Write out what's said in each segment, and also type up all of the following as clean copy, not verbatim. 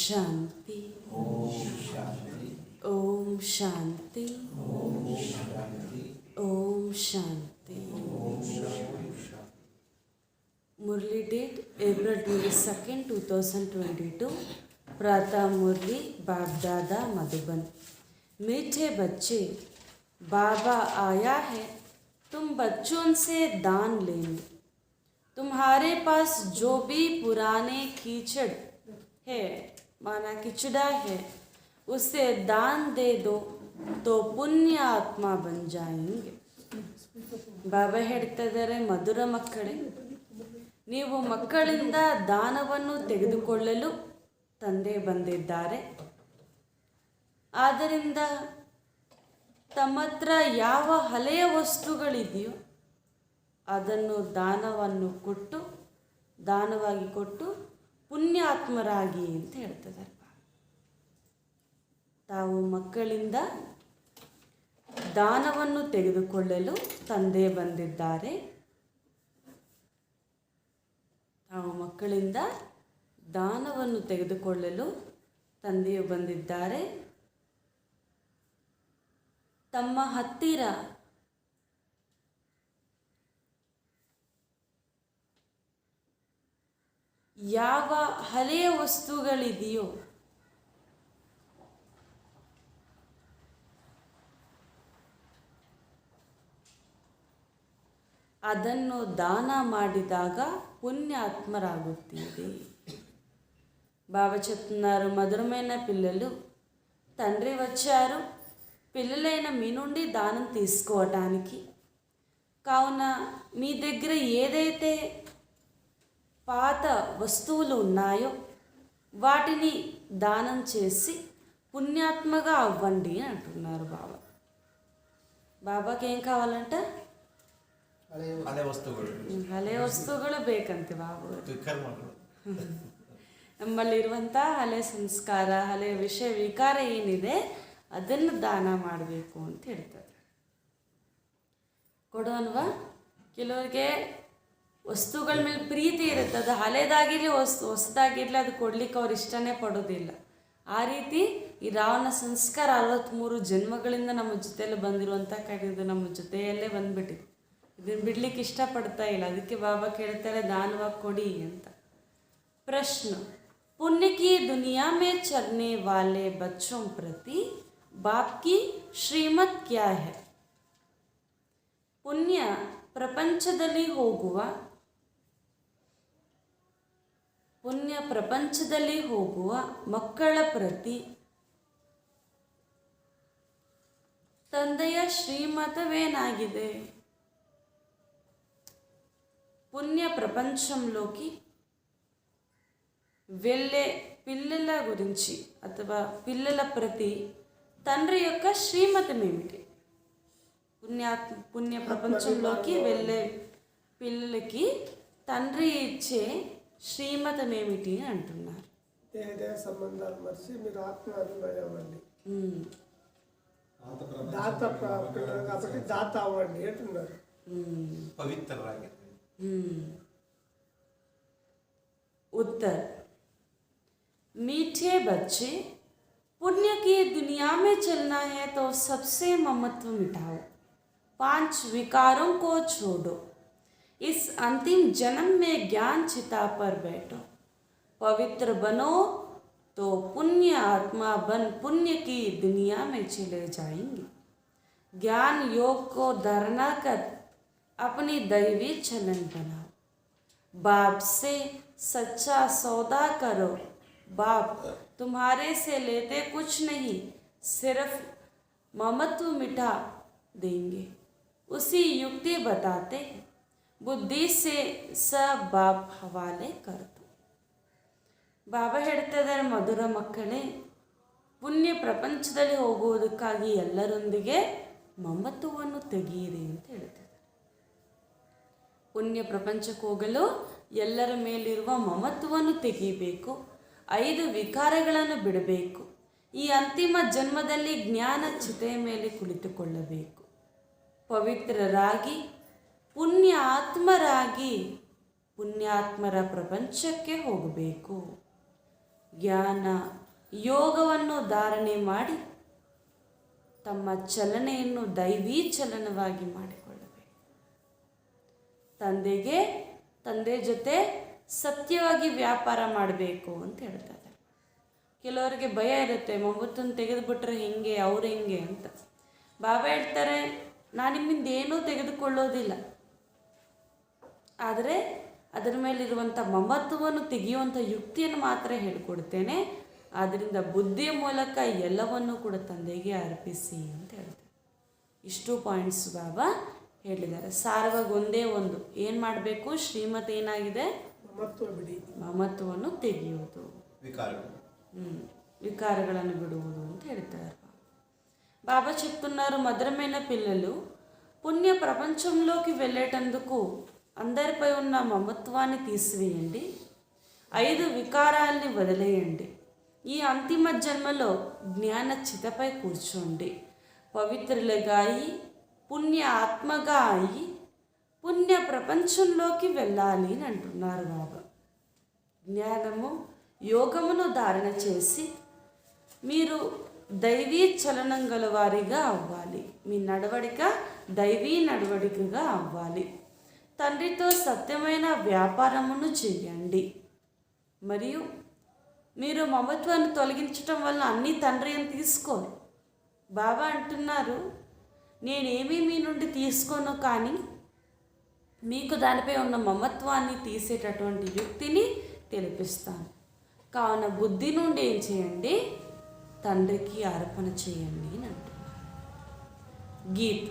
शांति ओम शांति ओम शांति। मुरली date April 22, 2022। प्रातः मुरली बाप दादा मधुबन। मीठे बच्चे, बाबा आया है तुम बच्चों से दान लेने। तुम्हारे पास जो भी पुराने कीचड़ है माना किचड़ा है उसे दान दे दो तो पुण्य आत्मा बन जाएंगे। ಬಾಬಾ ಹೇಳ್ತಾ ಇದ್ದಾರೆ, ಮಧುರ ಮಕ್ಕಳೇ, ನೀವು ಮಕ್ಕಳಿಂದ ದಾನವನ್ನು ತೆಗೆದುಕೊಳ್ಳಲು ತಂದೆ ಬಂದಿದ್ದಾರೆ. ಆದ್ದರಿಂದ ತಮ್ಮ ಹತ್ರ ಯಾವ ಹಳೆಯ ವಸ್ತುಗಳಿದೆಯೋ ಅದನ್ನು ದಾನವಾಗಿ ಕೊಟ್ಟು ಪುಣ್ಯಾತ್ಮರಾಗಿ ಅಂತ ಹೇಳ್ತಿದ್ದಾರೆ. ತಾವು ಮಕ್ಕಳಿಂದ ದಾನವನ್ನು ತೆಗೆದುಕೊಳ್ಳಲು ತಂದೆ ಬಂದಿದ್ದಾರೆ. ತಾವು ಮಕ್ಕಳಿಂದ ದಾನವನ್ನು ತೆಗೆದುಕೊಳ್ಳಲು ತಂದೆಯು ಬಂದಿದ್ದಾರೆ. ತಮ್ಮ ಹತ್ತಿರ ಯಾವ ಹಳೆಯ ವಸ್ತುಗಳಿದೆಯೋ ಅದನ್ನು దాన ಮಾಡಿದಾಗ పుణ్యాత్మరాగుತ್ತೀರಿ. బాబా చెప్తున్నారు, మధురమైన పిల్లలు, తండ్రి వచ్చారు పిల్లలైన మీ నుండి దానం తీసుకోవటానికి. కావున మీ దగ్గర ఏదైతే పాత వస్తువులు ఉన్నాయో వాటిని దానం చేసి పుణ్యాత్మగా అవ్వండి అని అంటున్నారు బాబా. బాబాకి ఏం కావాలంట? ಹಳೆ ವಸ್ತುಗಳು ಬೇಕಂತೆ ಬಾಬು. ನಮ್ಮಲ್ಲಿರುವಂಥ ಹಳೆ ಸಂಸ್ಕಾರ, ಹಳೆ ವಿಷಯ ವಿಕಾರ ಏನಿದೆ ಅದನ್ನು ದಾನ ಮಾಡಬೇಕು ಅಂತ ಹೇಳ್ತಾರೆ. ಕೊಡೋನ್ವಾ? ಕೆಲವರಿಗೆ ವಸ್ತುಗಳ ಮೇಲೆ ಪ್ರೀತಿ ಇರುತ್ತೆ, ಅದು ಹಳೇದಾಗಿರಲಿ ಹೊಸದಾಗಿರಲಿ ಅದು ಕೊಡ್ಲಿಕ್ಕೆ ಅವ್ರು ಇಷ್ಟನೇ ಪಡೋದಿಲ್ಲ. ಆ ರೀತಿ ಈ ರಾವಣ ಸಂಸ್ಕಾರ 63 ಜನ್ಮಗಳಿಂದ ನಮ್ಮ ಜೊತೆಯಲ್ಲಿ ಬಂದಿರುವಂಥ ಇದು ನಮ್ಮ ಜೊತೆಯಲ್ಲೇ ಬಂದ್ಬಿಟ್ಟಿದೆ. ಇದನ್ನು ಬಿಡ್ಲಿಕ್ಕೆ ಇಷ್ಟಪಡ್ತಾ ಇಲ್ಲ. ಅದಕ್ಕೆ ಬಾಬಾ ಕೇಳ್ತಾರೆ, ದಾನವಾಗಿ ಕೊಡಿ ಅಂತ. ಪ್ರಶ್ನೆ, पुण्य की दुनिया में चलने वाले बच्चों प्रति बाप की श्रीमत क्या है? पुण्य ಪ್ರಪಂಚದಲ್ಲಿ ಹೋಗುವ ಮಕ್ಕಳ ಪ್ರತಿ ತಂದೆಯ ಶ್ರೀಮತವೇನಾಗಿದೆ? పుణ్య ప్రపంచంలోకి వెళ్ళే పిల్లల గురించి అథవా పిల్లల ప్రతి తండ్రి యొక్క శ్రీమతం ఏమిటి? పుణ్య ప్రపంచంలోకి వెళ్ళే పిల్లలకి తండ్రి ఇచ్చే శ్రీమతం ఏమిటి అంటున్నారు. దేహ సంబంధాలు మర్చి మీరు ఆత్మ అభిమాని అవ్వండి, దాత కాబట్టి దాత అవ్వండి అంటున్నారు. పవిత్రరాగి. उत्तर, मीठे बच्चे, पुण्य की दुनिया में चलना है तो सबसे ममत्व मिटाओ, 5 विकारों को छोड़ो, इस अंतिम जन्म में ज्ञान चिता पर बैठो, पवित्र बनो तो पुण्य आत्मा बन पुण्य की दुनिया में चले जाएंगे. ज्ञान योग को धारणा कर अपनी दैवी चलन बनाओ. बाप से सच्चा सौदा करो. बाप तुम्हारे से लेते कुछ नहीं, सिर्फ ममत्व मिटा देंगे. उसी युक्ति बताते बुद्धि से सब बाप हवाले कर दो. ಬಾಬಾ ಹೇಳ್ತಾ ಇದ್ದಾರೆ, ಮಧುರ ಮಕ್ಕಳೇ, ಪುಣ್ಯ ಪ್ರಪಂಚದಲ್ಲಿ ಹೋಗುವುದಕ್ಕಾಗಿ ಎಲ್ಲರೊಂದಿಗೆ ಮಮತ್ವವನ್ನು ತೆಗೆಯಿರಿ ಅಂತ ಹೇಳ್ತಾರೆ. ಪುಣ್ಯ ಪ್ರಪಂಚಕ್ಕೆ ಹೋಗಲು ಎಲ್ಲರ ಮೇಲಿರುವ ಮಮತ್ವವನ್ನು ತೆಗೆಯಬೇಕು, 5 ವಿಕಾರಗಳನ್ನು ಬಿಡಬೇಕು. ಈ ಅಂತಿಮ ಜನ್ಮದಲ್ಲಿ ಜ್ಞಾನ ಚಿತೆಯ ಮೇಲೆ ಕುಳಿತುಕೊಳ್ಳಬೇಕು. ಪವಿತ್ರರಾಗಿ ಪುಣ್ಯ ಆತ್ಮರಾಗಿ ಪುಣ್ಯಾತ್ಮರ ಪ್ರಪಂಚಕ್ಕೆ ಹೋಗಬೇಕು. ಜ್ಞಾನ ಯೋಗವನ್ನು ಧಾರಣೆ ಮಾಡಿ ತಮ್ಮ ಚಲನೆಯನ್ನು ದೈವೀ ಚಲನವಾಗಿ ಮಾಡಿಕೊಳ್ಳಬೇಕು. ತಂದೆ ಜೊತೆ ಸತ್ಯವಾಗಿ ವ್ಯಾಪಾರ ಮಾಡಬೇಕು ಅಂತ ಹೇಳ್ತಾರೆ. ಕೆಲವರಿಗೆ ಭಯ ಇರುತ್ತೆ, ಮೊಮ್ಮತ್ತನ್ನು ತೆಗೆದುಬಿಟ್ರೆ ಹೆಂಗೆ, ಅವ್ರು ಹೆಂಗೆ ಅಂತ. ಬಾಬಾ ಹೇಳ್ತಾರೆ, ನಾನು ನಿಮ್ಮಿಂದ ಏನೂ ತೆಗೆದುಕೊಳ್ಳೋದಿಲ್ಲ, ಆದರೆ ಅದರ ಮೇಲಿರುವಂಥ ಮಮತ್ವವನ್ನು ತೆಗೆಯುವಂಥ ಯುಕ್ತಿಯನ್ನು ಮಾತ್ರ ಹೇಳಿಕೊಡ್ತೇನೆ. ಆದ್ದರಿಂದ ಬುದ್ಧಿಯ ಮೂಲಕ ಎಲ್ಲವನ್ನೂ ಕೂಡ ತಂದೆಗೆ ಅರ್ಪಿಸಿ ಅಂತ ಹೇಳ್ತಾರೆ. ಇಷ್ಟು ಪಾಯಿಂಟ್ಸ್ ಬಾಬಾ ಹೇಳಿದ್ದಾರೆ. ಸಾರವಾಗಿ ಒಂದೇ ಒಂದು, ಏನು ಮಾಡಬೇಕು? ಶ್ರೀಮತ್ ಏನಾಗಿದೆ? ಮಮತ್ವವನ್ನು ತೆಗೆಯುವುದು, వికారಗಳನ್ನು బిడుವುದು ಅಂತ ಹೇಳ್ತಾರೆ. బాబా చెప్తున్నారు, మధురమైన పిల్లలు, పుణ్య ప్రపంచంలోకి వెళ్ళేటందుకు అందరిపై ఉన్న మమత్వాన్ని తీసివేయండి, 5 వికారాల్ని వదిలేయండి. ఈ అంతిమ జన్మలో జ్ఞాన చితపై కూర్చోండి, పవిత్రులుగా అయి పుణ్య ఆత్మగా అయి పుణ్య ప్రపంచంలోకి వెళ్ళాలి అని అంటున్నారు బాబా. జ్ఞానము యోగమును ధారణ చేసి మీరు దైవీ చలనం గల వారిగా అవ్వాలి. మీ నడవడిక దైవీ నడవడికగా అవ్వాలి. తండ్రితో సత్యమైన వ్యాపారమును చేయండి. మరియు మీరు మమత్వాన్ని తొలగించటం వల్ల అన్నీ తండ్రి అని తీసుకోరు. బాబా అంటున్నారు, నేనేమీ మీ నుండి తీసుకోను, కానీ మీకు దానిపై ఉన్న మమత్వాన్ని తీసేటటువంటి యుక్తిని తెలిపిస్తాను. కావున బుద్ధి నుండి ఏం చేయండి? తండ్రికి అర్పణ చేయండి అని అంటున్నారు. గీత్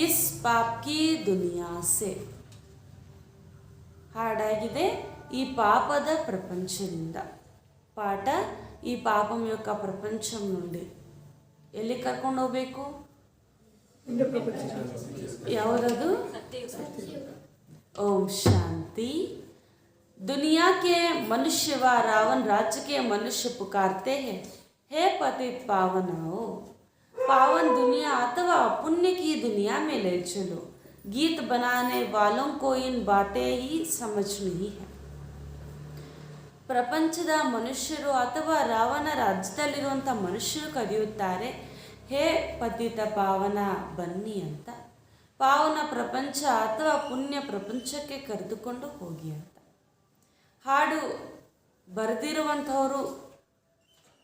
ఇస్ పాప్ కీ దునియా ಸೆ ಹಾಡಾಗಿದೆ, ಈ ಪಾಪದ ಪ್ರಪಂಚದಿಂದ. ಪಾಠ, ಈ ಪಾಪಂ యొక్క ಪ್ರಪಂಚం నుండి ಎಲ್ಲಿ ಕರ್ಕೊಂಡು ಹೋಗಬೇಕು? ಯಾವುದದು? ओम शांति। दुनिया के मनुष्य व रावण राज्य के मनुष्य पुकारते हैं, हे पतित पावनाओ, पावन दुनिया अथवा पुण्य की दुनिया में ले चलो। गीत बनाने वालों को इन बातें ही समझ नहीं है. ಪ್ರಪಂಚದ ಮನುಷ್ಯರು ಅಥವಾ ರಾವಣ ರಾಜ್ಯದಲ್ಲಿರುವಂಥ ಮನುಷ್ಯರು ಕರೆಯುತ್ತಾರೆ, ಹೇ ಪತಿತ ಪಾವನ ಬನ್ನಿ ಅಂತ. ಪಾವನ ಪ್ರಪಂಚ ಅಥವಾ ಪುಣ್ಯ ಪ್ರಪಂಚಕ್ಕೆ ಕರೆದುಕೊಂಡು ಹೋಗಿ ಅಂತ. ಹಾಡು ಬರೆದಿರುವಂಥವರು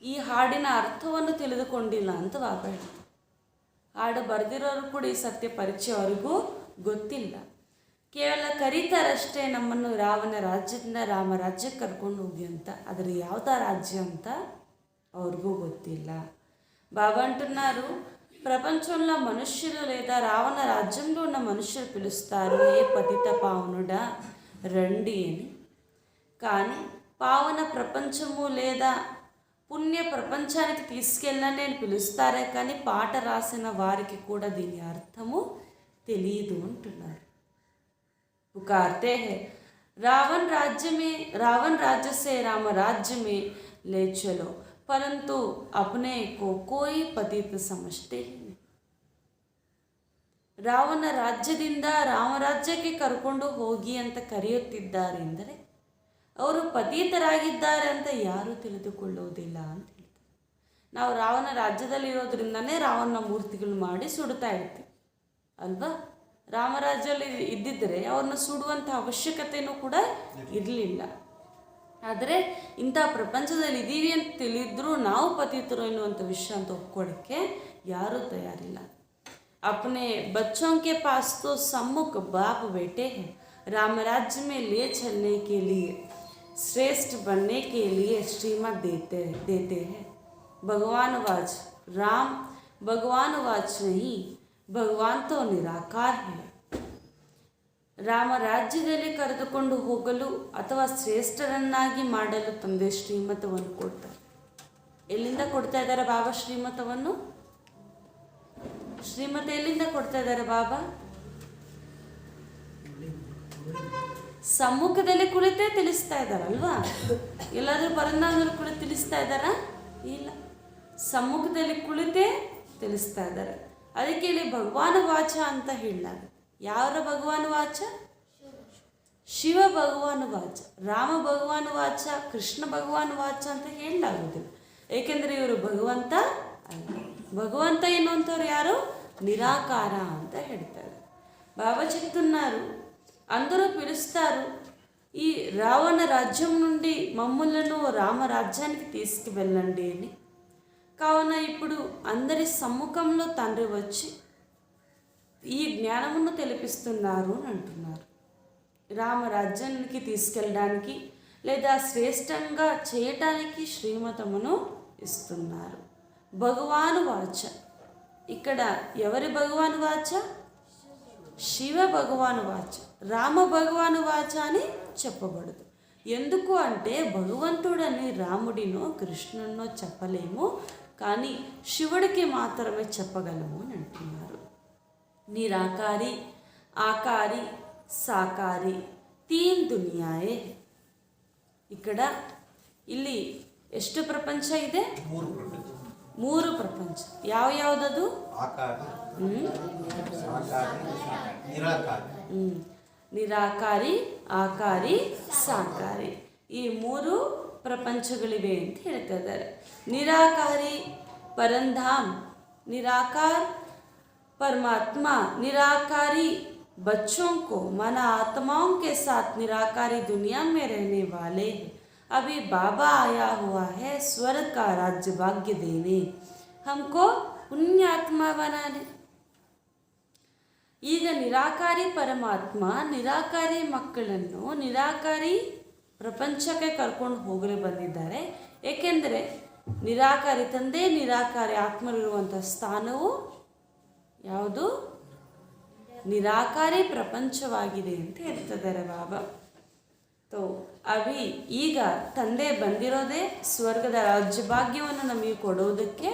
ಈ ಹಾಡಿನ ಅರ್ಥವನ್ನು ತಿಳಿದುಕೊಂಡಿಲ್ಲ ಅಂತ ಬಾಬಾ ಹೇಳ್ತಾರೆ. ಹಾಡು ಬರೆದಿರೋರು ಕೂಡ ಈ ಸತ್ಯ ಪರಿಚಯ ಅವರಿಗೂ ಗೊತ್ತಿಲ್ಲ. ಕೇವಲ ಕರೀತಾರಷ್ಟೇ ನಮ್ಮನ್ನು ರಾವಣ ರಾಜ್ಯದಿಂದ ರಾಮ ರಾಜ್ಯಕ್ಕೆ ಕರ್ಕೊಂಡು ಹೋಗಿ ಅಂತ. ಆದರೆ ಯಾವುದ ರಾಜ್ಯ ಅಂತ ಅವ್ರಿಗೂ ಗೊತ್ತಿಲ್ಲ. బాబా అంటున్నారు, ప్రపంచంలో మనుష్యులు లేదా రావణ రాజ్యంలో ఉన్న మనుష్యులు పిలుస్తారు, ఏ పతిత పావనుడా రండి అని. కానీ పావన ప్రపంచము లేదా పుణ్య ప్రపంచానికి తీసుకెళ్ళండి అని పిలుస్తారే కానీ పాట రాసిన వారికి కూడా దీని అర్థము తెలియదు అంటున్నారు. पुकारते हैं, रावण राज्य से राम राज्य में ले चलो, परंतु अपने को कोई पतित समझते ही नहीं. ರಾವಣ ರಾಜ್ಯದಿಂದ ರಾಮರಾಜ್ಯಕ್ಕೆ ಕರ್ಕೊಂಡು ಹೋಗಿ ಅಂತ ಕರೆಯುತ್ತಿದ್ದಾರೆ ಎಂದರೆ ಅವರು ಪತೀತರಾಗಿದ್ದಾರೆ ಅಂತ ಯಾರೂ ತಿಳಿದುಕೊಳ್ಳುವುದಿಲ್ಲ ಅಂತ ಹೇಳ್ತಾರೆ. ನಾವು ರಾವಣ ರಾಜ್ಯದಲ್ಲಿರೋದ್ರಿಂದನೇ ರಾವಣ ಮೂರ್ತಿಗಳು ಮಾಡಿ ಸುಡ್ತಾ ಇರ್ತೀವಿ ಅಲ್ವಾ. ರಾಮರಾಜ್ಯದಲ್ಲಿ ಇದ್ದಿದ್ದರೆ ಅವ್ರನ್ನ ಸುಡುವಂಥ ಅವಶ್ಯಕತೆಯೂ ಕೂಡ ಇರಲಿಲ್ಲ. ಆದರೆ ಇಂಥ ಪ್ರಪಂಚದಲ್ಲಿ ಇದ್ದೀವಿ ಅಂತ ತಿಳಿದ್ರೂ ನಾವು ಪತಿತರು ಎನ್ನುವಂಥ ವಿಷಯ ಅಂತ ಒಪ್ಕೊಳ್ಳೋಕ್ಕೆ ಯಾರೂ ತಯಾರಿಲ್ಲ. अपने बच्चों के पास तो सम्मुख बाप बेटे हैं, राम राज्य में ले चलने के लिए श्रेष्ठ बनने के लिए श्रीमत देते हैं. भगवान वाच राम, भगवान वाच नहीं, ಭಗವಾನ್ ತೋ ನಿರಾಕಾರ ಹೇ. ರಾಮ ರಾಜ್ಯದಲ್ಲಿ ಕರೆದುಕೊಂಡು ಹೋಗಲು ಅಥವಾ ಶ್ರೇಷ್ಠರನ್ನಾಗಿ ಮಾಡಲು ತಂದೆ ಶ್ರೀಮತವನ್ನು ಕೊಡ್ತಾರೆ. ಎಲ್ಲಿಂದ ಕೊಡ್ತಾ ಇದ್ದಾರೆ ಬಾಬಾ ಶ್ರೀಮತವನ್ನು? ಶ್ರೀಮತ ಎಲ್ಲಿಂದ ಕೊಡ್ತಾ ಇದ್ದಾರೆ ಬಾಬಾ? ಸಮ್ಮುಖದಲ್ಲಿ ಕುಳಿತೇ ತಿಳಿಸ್ತಾ ಇದ್ದಾರಲ್ವಾ? ಎಲ್ಲಾದರೂ ಪರಂದಾಂಗದಲ್ಲಿ ಕುಳಿತು ತಿಳಿಸ್ತಾ ಇದ್ದಾರಾ? ಇಲ್ಲ, ಸಮ್ಮುಖದಲ್ಲಿ ಕುಳಿತೇ ತಿಳಿಸ್ತಾ ಇದ್ದಾರೆ. ಅದಕ್ಕೆ ಇಲ್ಲಿ ಭಗವಾನ್ ವಾಚ ಅಂತ ಹೇಳಲಾಗುತ್ತೆ. ಯಾರ ಭಗವಾನ್ ವಾಚ? ಶಿವ ಭಗವಾನ್ ವಾಚ, ರಾಮ ಭಗವಾನ್ ವಾಚ, ಕೃಷ್ಣ ಭಗವಾನ್ ವಾಚ ಅಂತ ಹೇಳಲಾಗುವುದಿಲ್ಲ. ಏಕೆಂದರೆ ಇವರು ಭಗವಂತ ಅಲ್ಲ. ಭಗವಂತ ಎನ್ನುವಂಥವ್ರು ಯಾರು? నిరాకార ಅಂತ ಹೇಳ್ತಾರೆ. బాబా చెప్తున్నారు, అందరూ పిలుస్తారు ఈ రావణ రాజ్యం నుండి మమ్ములను రామరాజ్యానికి తీసుకువెళ్ళండి అని. కావున ఇప్పుడు అందరి సమ్ముఖంలో తండ్రి వచ్చి ఈ జ్ఞానమును తెలిపిస్తున్నారు అని అంటున్నారు. రామరాజ్యానికి తీసుకెళ్ళడానికి లేదా శ్రేష్టంగా చేయటానికి శ్రీమతమును ఇస్తున్నారు. భగవాను వాచ, ఇక్కడ ఎవరి భగవాను వాచ? శివ భగవాను వాచ, రామ భగవాను వాచ అని చెప్పబడదు. ఎందుకు అంటే భగవంతుడని రాముడినో కృష్ణుడినో చెప్పలేము, కానీ శివుడికి మాత్రమే చెప్పగలము అని అంటున్నారు. నిరాకారి, ఆకారి, సాకారి, తీన్ దునియాయే. ఇక్కడ ಇಲ್ಲಿ ಎಷ್ಟು ಪ್ರಪಂಚ ಇದೆ? ಮೂರು ಪ್ರಪಂಚ. ಯಾವ್ಯಾವುದದು? ನಿರಾಕಾರಿ, ಆಕಾರಿ, ಸಾಕಾರಿ, ಈ ಮೂರು ಪ್ರಪಂಚಗಳಿವೆ ಅಂತ ಹೇಳ್ತಾ ಇದ್ದಾರೆ. ನಿರಾಕಾರಿ ಪರಂಧಾಮ್, ನಿರಾಕಾರ परमात्मा, निराकारी बच्चों को माना आत्माओं के साथ निराकारी दुनिया में रहने वाले हैं. अभी बाबा आया हुआ है स्वर्ग का राज्य भाग्य देने, हमको पुण्यात्मा बनाने. ಈಗ ನಿರಾಕಾರಿ ಪರಮಾತ್ಮ ನಿರಾಕಾರಿ ಮಕ್ಕಳನ್ನು ನಿರಾಕಾರಿ ಪ್ರಪಂಚಕ್ಕೆ ಕರ್ಕೊಂಡು ಹೋಗಲು ಬಂದಿದ್ದಾರೆ. ಏಕೆಂದರೆ ನಿರಾಕಾರಿ ತಂದೆ, ನಿರಾಕಾರಿ ಆತ್ಮರಿರುವಂಥ ಸ್ಥಾನವು ಯಾವುದು? ನಿರಾಕಾರಿ ಪ್ರಪಂಚವಾಗಿದೆ ಅಂತ ಹೇಳ್ತಿದ್ದಾರೆ ಬಾಬಾ. ತೋ ಅಭಿ ಈಗ ತಂದೆ ಬಂದಿರೋದೇ ಸ್ವರ್ಗದ ರಾಜ್ಯಭಾಗ್ಯವನ್ನು ನಮಗೆ ಕೊಡುವುದಕ್ಕೆ,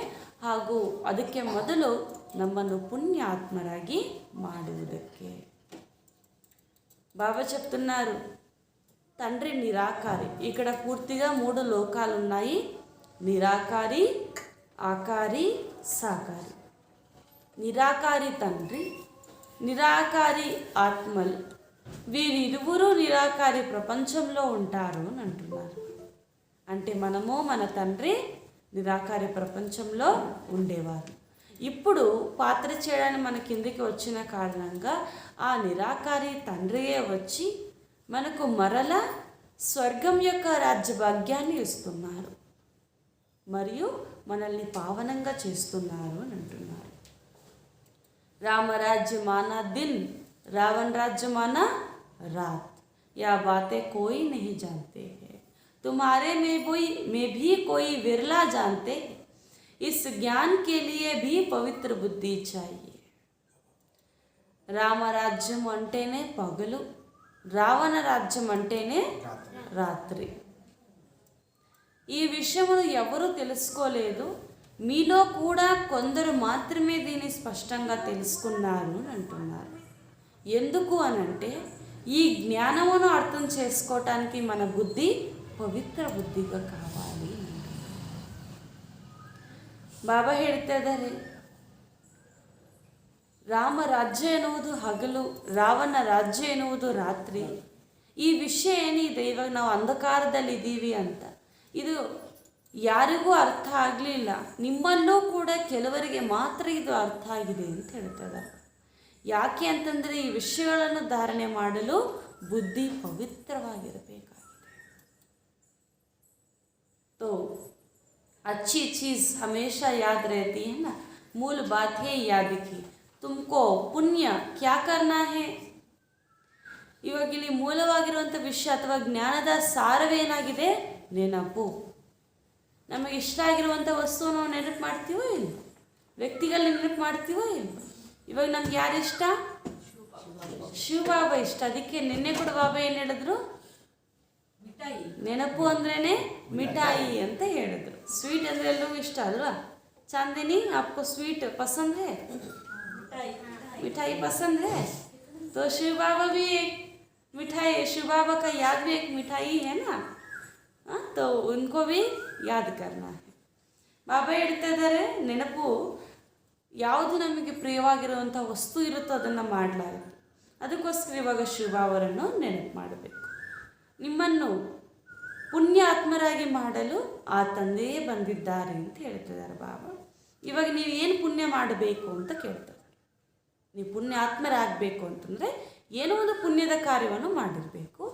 ಹಾಗೂ ಅದಕ್ಕೆ ಮೊದಲು ನಮ್ಮನ್ನು పుణ్యాత్మರಾಗಿ ಮಾಡುವುದಕ್ಕೆ. బాబా చెప్తున్నారు తండ్రి నిరాకారి. ఇక్కడ పూర్తిగా 3 లోకాలు ఉన్నాయి: నిరాకారి, ఆకారి, సాకారి. నిరాకారి తండ్రి, నిరాకారి ఆత్మలు, వీరిరువురు నిరాకారి ప్రపంచంలో ఉంటారు అని అంటున్నారు. అంటే మనము మన తండ్రి నిరాకారి ప్రపంచంలో ఉండేవారు. ఇప్పుడు పాత్ర చేయడానికి మన కిందికి వచ్చిన కారణంగా ఆ నిరాకారి తండ్రియే వచ్చి మనకు మరల స్వర్గం యొక్క రాజ్యభాగ్యాన్ని ఇస్తున్నారు మరియు మనల్ని పావనంగా చేస్తున్నారు అని అంటున్నారు. राम राज्य माना दिन, रावण राज्य माना रात. यह बातें कोई नहीं जानते हैं, तुम्हारे में भी कोई विरला जानते हैं. इस ज्ञान के लिए भी पवित्र बुद्धि चाहिए. రామ రాజ్యం అంటేనే పగలు, రావణ రాజ్యం అంటేనే రాత్రి. ఈ విషయమును ఎవరు తెలుసుకోలేదు, మీలో కూడా కొందరు మాత్రమే దీన్ని స్పష్టంగా తెలుసుకున్నారు అని అంటున్నారు. ఎందుకు అనంటే ఈ జ్ఞానమును అర్థం చేసుకోవటానికి మన బుద్ధి పవిత్ర బుద్ధిగా కావాలి. ಬಾಬಾ ಹೇಳ್ತಾ ಇದ್ದಾರೆ, ರಾಮ ರಾಜ್ಯ ಎನ್ನುವುದು ಹಗಲು, ರಾವಣ ರಾಜ್ಯ ಎನ್ನುವುದು ರಾತ್ರಿ. ಈ ವಿಷಯ ಏನಿದೆ, ಇವಾಗ ನಾವು ಅಂಧಕಾರದಲ್ಲಿ ಇದ್ದೀವಿ ಅಂತ, ಇದು ಯಾರಿಗೂ ಅರ್ಥ ಆಗಲಿಲ್ಲ. ನಿಮ್ಮಲ್ಲೂ ಕೂಡ ಕೆಲವರಿಗೆ ಮಾತ್ರ ಇದು ಅರ್ಥ ಆಗಿದೆ ಅಂತ ಹೇಳ್ತಾರೆ. ಯಾಕೆ ಅಂತಂದರೆ ಈ ವಿಷಯಗಳನ್ನು ಧಾರಣೆ ಮಾಡಲು ಬುದ್ಧಿ ಪವಿತ್ರವಾಗಿರಬೇಕಾಗಿದೆ. तो अच्छी चीज़ हमेशा याद रहती है ना. मूल बात है याद की, तुमको पुण्य क्या करना है. ಇವಾಗ ಇಲ್ಲಿ ಮೂಲವಾಗಿರುವಂಥ ವಿಷಯ ಅಥವಾ ಜ್ಞಾನದ ಸಾರವೇನಾಗಿದೆ? ನೆನಪು. ನಮಗೆ ಇಷ್ಟ ಆಗಿರುವಂಥ ವಸ್ತುವನ್ನು ನಾವು ನೆನಪು ಮಾಡ್ತೀವೋ ಇಲ್ಲ, ವ್ಯಕ್ತಿಗಳನ್ನ ನೆನಪು ಮಾಡ್ತೀವೋ ಇಲ್ಲ. ಇವಾಗ ನಮ್ಗೆ ಯಾರು ಇಷ್ಟ? ಶಿವಬಾಬಾ ಇಷ್ಟ. ಅದಕ್ಕೆ ನಿನ್ನೆ ಕೂಡ ಬಾಬಾ ಏನು ಹೇಳಿದ್ರು? ನೆನಪು ಅಂದ್ರೇ ಮಿಠಾಯಿ ಅಂತ ಹೇಳಿದ್ರು. ಸ್ವೀಟ್ ಅಂದರೆ ಎಲ್ಲರಿಗೂ ಇಷ್ಟ ಅಲ್ವಾ? चांदनी, आपको स्वीट पसंद है? मिठाई पसंद है? तो शिव बाबा भी एक मिठाई, शिव बाबा का याद भी एक मिठाई है ना. हाँ, तो उनको भी याद करना है. ಬಾಬಾ ಹೇಳ್ತಾ ಇದ್ದಾರೆ, ನೆನಪು ಯಾವುದು ನಮಗೆ ಪ್ರಿಯವಾಗಿರುವಂಥ ವಸ್ತು ಇರುತ್ತೋ ಅದನ್ನು ಮಾಡಲಾಗುತ್ತೆ. ಅದಕ್ಕೋಸ್ಕರ ಇವಾಗ ಶಿವಬಾಬರನ್ನು ನೆನಪು ಮಾಡಬೇಕು. ನಿಮ್ಮನ್ನು ಪುಣ್ಯ ಆತ್ಮರಾಗಿ ಮಾಡಲು ಆ ತಂದೆಯೇ ಬಂದಿದ್ದಾರೆ ಅಂತ ಹೇಳ್ತಿದ್ದಾರೆ ಬಾಬಾ. ಇವಾಗ ನೀವು ಏನು ಪುಣ್ಯ ಮಾಡಬೇಕು ಅಂತ ಕೇಳ್ತಾರೆ. ನೀವು ಪುಣ್ಯ ಆತ್ಮರಾಗಬೇಕು ಅಂತಂದರೆ ಏನೋ ಒಂದು ಪುಣ್ಯದ ಕಾರ್ಯವನ್ನು ಮಾಡಿರಬೇಕು.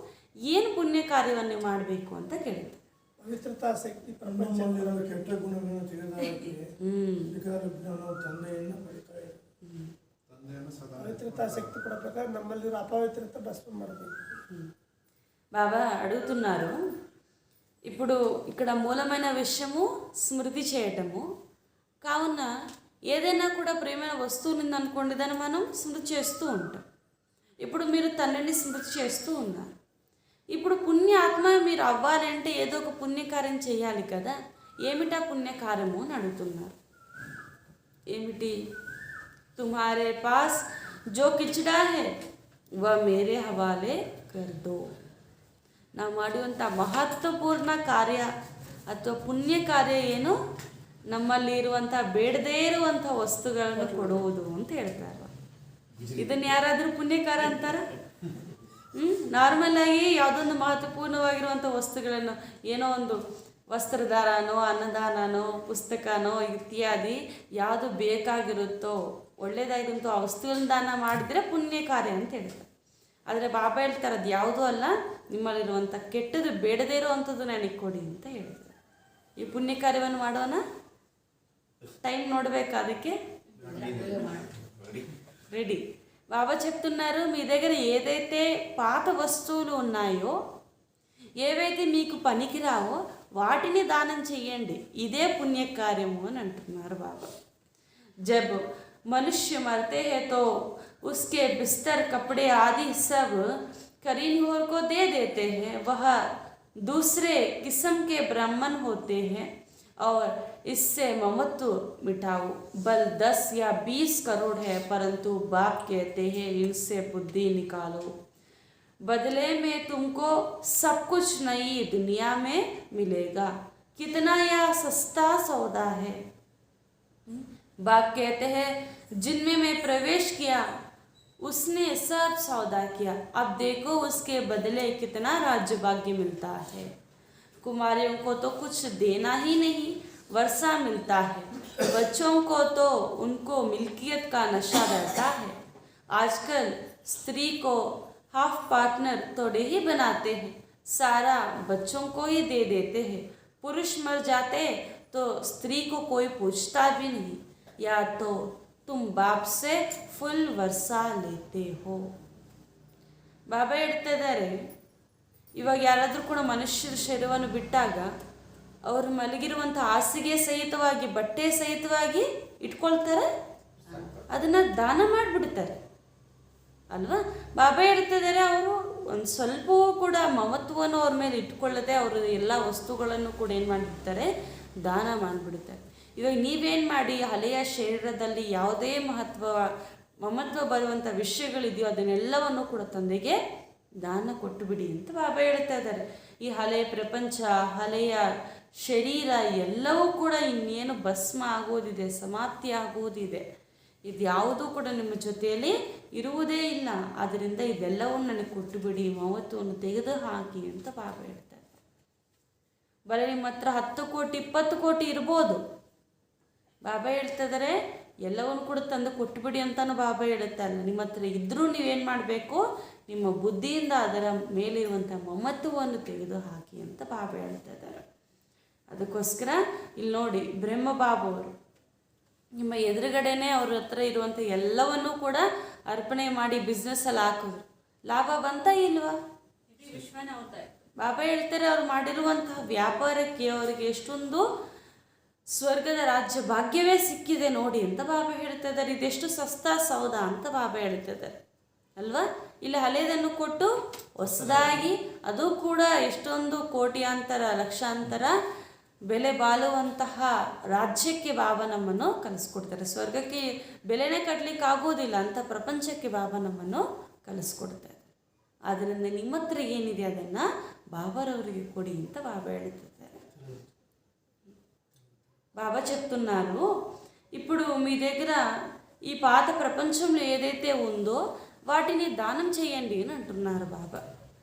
ಏನು ಪುಣ್ಯ ಕಾರ್ಯವನ್ನು ಮಾಡಬೇಕು ಅಂತ ಕೇಳ್ತಾರೆ. ಪವಿತ್ರತಾ ಶಕ್ತಿ ಪ್ರಪಂಚ ನಮ್ಮಲ್ಲಿರೋ ಕೆಟ್ಟ ಗುಣಗಳನ್ನು ತೆಗೆದುಹಾಕಿ ವಿಕಾರ ಜ್ಞಾನವು ತಂದೆಯಿಂದ ಪಡಿತಾ ಇದೆ. ತಂದೆಯನ್ನು ಸದಾ పవిత్రతా శక్తి ప్రకారం నమ్మల్ని అపవిత్రత భస్మం ಮಾಡಬೇಕು. బాబా అడుగుతున్నారు, ఇప్పుడు ఇక్కడ మూలమైన విషయము స్మృతి చేయటము. కావున ఏదైనా కూడా ప్రేమైన వస్తువు ఉంది అనుకోండి, దాన్ని మనం స్మృతి చేస్తూ ఉంటాం. ఇప్పుడు మీరు తండ్రిని స్మృతి చేస్తూ ఉన్నారు. ఇప్పుడు పుణ్య ఆత్మ మీరు అవ్వాలంటే ఏదో ఒక పుణ్యకార్యం చేయాలి కదా. ఏమిటా పుణ్యకార్యము అని అడుగుతున్నారు. ఏమిటి? తుమ్హారే పాస్ జో కిచడా హై వ మేరే హవాలే కర్ దో. ನಾವು ಮಾಡುವಂಥ ಮಹತ್ವಪೂರ್ಣ ಕಾರ್ಯ ಅಥವಾ ಪುಣ್ಯ ಕಾರ್ಯ ಏನು? ನಮ್ಮಲ್ಲಿ ಇರುವಂಥ ಬೇಡದೇ ಇರುವಂಥ ವಸ್ತುಗಳನ್ನು ಕೊಡುವುದು ಅಂತ ಹೇಳ್ತಾರೆ. ಇದನ್ನು ಯಾರಾದರೂ ಪುಣ್ಯ ಕಾರ್ಯ ಅಂತಾರ? ನಾರ್ಮಲ್ ಆಗಿ ಯಾವುದೊಂದು ಮಹತ್ವಪೂರ್ಣವಾಗಿರುವಂಥ ವಸ್ತುಗಳನ್ನು, ಏನೋ ಒಂದು ವಸ್ತ್ರದಾನನೋ, ಅನ್ನದಾನನೋ, ಪುಸ್ತಕನೋ ಇತ್ಯಾದಿ ಯಾವುದು ಬೇಕಾಗಿರುತ್ತೋ, ಒಳ್ಳೆಯದಾಗಿರುತ್ತೋ ಆ ವಸ್ತುಗಳನ್ನು ದಾನ ಮಾಡಿದರೆ ಪುಣ್ಯ ಕಾರ್ಯ ಅಂತ ಹೇಳ್ತಾರೆ. ಆದರೆ ಬಾಬಾ ಹೇಳ್ತಾರೆ ಅದು ಯಾವುದೂ ಅಲ್ಲ, ನಿಮ್ಮಲ್ಲಿರುವಂಥ ಕೆಟ್ಟದ್ದು ಬೇಡದೇ ಇರುವಂಥದ್ದು ನನಗೆ ಕೊಡಿ ಅಂತ ಹೇಳ್ತಾರೆ. ಈ ಪುಣ್ಯ ಕಾರ್ಯವನ್ನು ಮಾಡೋಣ. టైం నోడಬೇಕಾ ಅದಕ್ಕೆ? రెడీ. బాబా చెప్తున్నారు, మీ దగ్గర ఏదైతే పాత వస్తువులు ఉన్నాయో, ఏవైతే మీకు పనికిరావో వాటిని దానం చెయ్యండి. ఇదే పుణ్యకార్యము అని అంటున్నారు బాబా. जब मनुष्य मरते हैं तो उसके बिस्तर कपड़े आदि सब करीनहोर को दे देते हैं. वह दूसरे किस्म के ब्राह्मण होते हैं और इससे ममत्व मिटाओ. बल 10 या 20 करोड़ है, परंतु बाप कहते हैं इनसे बुद्धि निकालो. बदले में तुमको सब कुछ नई दुनिया में मिलेगा. कितना यह सस्ता सौदा है. बाप कहते हैं जिनमें मैं प्रवेश किया उसने सब सौदा किया. अब देखो उसके बदले कितना राज्य भाग्य मिलता है. कुमारियों को तो कुछ देना ही नहीं, वर्षा मिलता है. बच्चों को तो उनको मिल्कियत का नशा रहता है. आजकल स्त्री को हाफ पार्टनर थोड़े ही बनाते हैं, सारा बच्चों को ही दे देते हैं. पुरुष मर जाते तो स्त्री को कोई पूछता भी नहीं, या तो तुम बाप से फुल वर्षा लेते हो. ಬಾಬಾ ಹೇಳ್ತಾ ಇದ್ದಾರೆ, ಇವಾಗ ಯಾರಾದರೂ ಕೂಡ ಮನುಷ್ಯರ ಶರೀರವನ್ನು ಬಿಟ್ಟಾಗ ಅವರು ಮಲಗಿರುವಂಥ ಹಾಸಿಗೆ ಸಹಿತವಾಗಿ, ಬಟ್ಟೆ ಸಹಿತವಾಗಿ ಇಟ್ಕೊಳ್ತಾರೆ, ಅದನ್ನು ದಾನ ಮಾಡಿಬಿಡ್ತಾರೆ ಅಲ್ವಾ. ಬಾಬಾ ಹೇಳ್ತಿದ್ದಾರೆ ಅವರು ಒಂದು ಸ್ವಲ್ಪವೂ ಕೂಡ ಮಮತ್ವವನ್ನು ಅವ್ರ ಮೇಲೆ ಇಟ್ಕೊಳ್ಳದೆ ಅವರು ಎಲ್ಲ ವಸ್ತುಗಳನ್ನು ಕೂಡ ಏನು ಮಾಡಿಬಿಡ್ತಾರೆ, ದಾನ ಮಾಡಿಬಿಡ್ತಾರೆ. ಇವಾಗ ನೀವೇನು ಮಾಡಿ, ಹಳೆಯ ಶರೀರದಲ್ಲಿ ಯಾವುದೇ ಮಮತ್ವ ಬರುವಂಥ ವಿಷಯಗಳಿದೆಯೋ ಅದನ್ನೆಲ್ಲವನ್ನು ಕೂಡ ತಂದೆಗೆ ದಾನ ಕೊಟ್ಟುಬಿಡಿ ಅಂತ ಬಾಬಾ ಹೇಳ್ತಾ ಇದ್ದಾರೆ. ಈ ಹಳೆಯ ಪ್ರಪಂಚ, ಹಳೆಯ ಶರೀರ ಎಲ್ಲವೂ ಕೂಡ ಇನ್ನೇನು ಭಸ್ಮ ಆಗೋದಿದೆ, ಸಮಾಪ್ತಿ ಆಗುವುದಿದೆ. ಇದು ಯಾವುದೂ ಕೂಡ ನಿಮ್ಮ ಜೊತೆಯಲ್ಲಿ ಇರುವುದೇ ಇಲ್ಲ. ಆದ್ದರಿಂದ ಇದೆಲ್ಲವನ್ನು ನನಗೆ ಕೊಟ್ಟುಬಿಡಿ, ಮಹತ್ವವನ್ನು ತೆಗೆದು ಹಾಕಿ ಅಂತ ಬಾಬಾ ಹೇಳ್ತಾರೆ. ಬರೀ ನಿಮ್ಮ ಹತ್ರ 10 ಕೋಟಿ 20 ಕೋಟಿ ಇರ್ಬೋದು. ಬಾಬಾ ಹೇಳ್ತಾ ಇದ್ದಾರೆ ಎಲ್ಲವನ್ನು ಕೂಡ ತಂದು ಕೊಟ್ಟುಬಿಡಿ ಅಂತಲೂ ಬಾಬಾ ಹೇಳ್ತಾ ಇಲ್ಲ. ನಿಮ್ಮ ಹತ್ರ ಇದ್ದರೂ ನೀವೇನು ಮಾಡಬೇಕು, ನಿಮ್ಮ ಬುದ್ಧಿಯಿಂದ ಅದರ ಮೇಲಿರುವಂಥ ಮಮತ್ವವನ್ನು ತೆಗೆದು ಹಾಕಿ ಅಂತ ಬಾಬಾ ಹೇಳ್ತಾ ಇದ್ದಾರೆ. ಅದಕ್ಕೋಸ್ಕರ ಇಲ್ಲಿ ನೋಡಿ, ಬ್ರಹ್ಮ ಬಾಬು ಅವರು ನಿಮ್ಮ ಎದುರುಗಡೆನೇ ಅವ್ರ ಹತ್ರ ಇರುವಂಥ ಎಲ್ಲವನ್ನೂ ಕೂಡ ಅರ್ಪಣೆ ಮಾಡಿ ಬಿಸ್ನೆಸ್ಸಲ್ಲಿ ಹಾಕಿದ್ರು. ಲಾಭ ಬಂತ ಇಲ್ವಾ? ಬಾಬಾ ಹೇಳ್ತಾರೆ ಅವ್ರು ಮಾಡಿರುವಂತಹ ವ್ಯಾಪಾರಕ್ಕೆ ಅವರಿಗೆ ಎಷ್ಟೊಂದು ಸ್ವರ್ಗದ ರಾಜ್ಯ ಭಾಗ್ಯವೇ ಸಿಕ್ಕಿದೆ ನೋಡಿ ಅಂತ ಬಾಬಾ ಹೇಳ್ತಾ ಇದ್ದಾರೆ. ಇದೆಷ್ಟು ಸಸ್ತಾ ಸೌದ ಅಂತ ಬಾಬಾ ಹೇಳ್ತಾ ಇದ್ದಾರೆ ಅಲ್ವಾ. ಇಲ್ಲಿ ಹಳೆಯದನ್ನು ಕೊಟ್ಟು ಹೊಸದಾಗಿ, ಅದು ಕೂಡ ಎಷ್ಟೊಂದು ಕೋಟ್ಯಾಂತರ ಲಕ್ಷಾಂತರ ಬೆಲೆ ಬಾಳುವಂತಹ ರಾಜ್ಯಕ್ಕೆ ಬಾಬಾ ನಮ್ಮನ್ನು ಕಲಿಸ್ಕೊಡ್ತಾರೆ. ಸ್ವರ್ಗಕ್ಕೆ ಬೆಲೆನೇ ಕಟ್ಟಲಿಕ್ಕೆ ಆಗೋದಿಲ್ಲ ಅಂತ ಪ್ರಪಂಚಕ್ಕೆ ಬಾಬಾ ನಮ್ಮನ್ನು ಕಲಿಸ್ಕೊಡ್ತಾರೆ. ಆದ್ದರಿಂದ ನಿಮ್ಮ ಹತ್ರ ಏನಿದೆ ಅದನ್ನು బాబారవరికి కొడి ఇంత బాబా ಹೇಳ್ತಿದ್ದಾರೆ. బాబా చెప్తున్నారు, ఇప్పుడు మీ దగ్గర ఈ పాత ప్రపంచంలో ఏదైతే ఉందో వాటిని దానం చేయండి అని అంటున్నారు బాబా.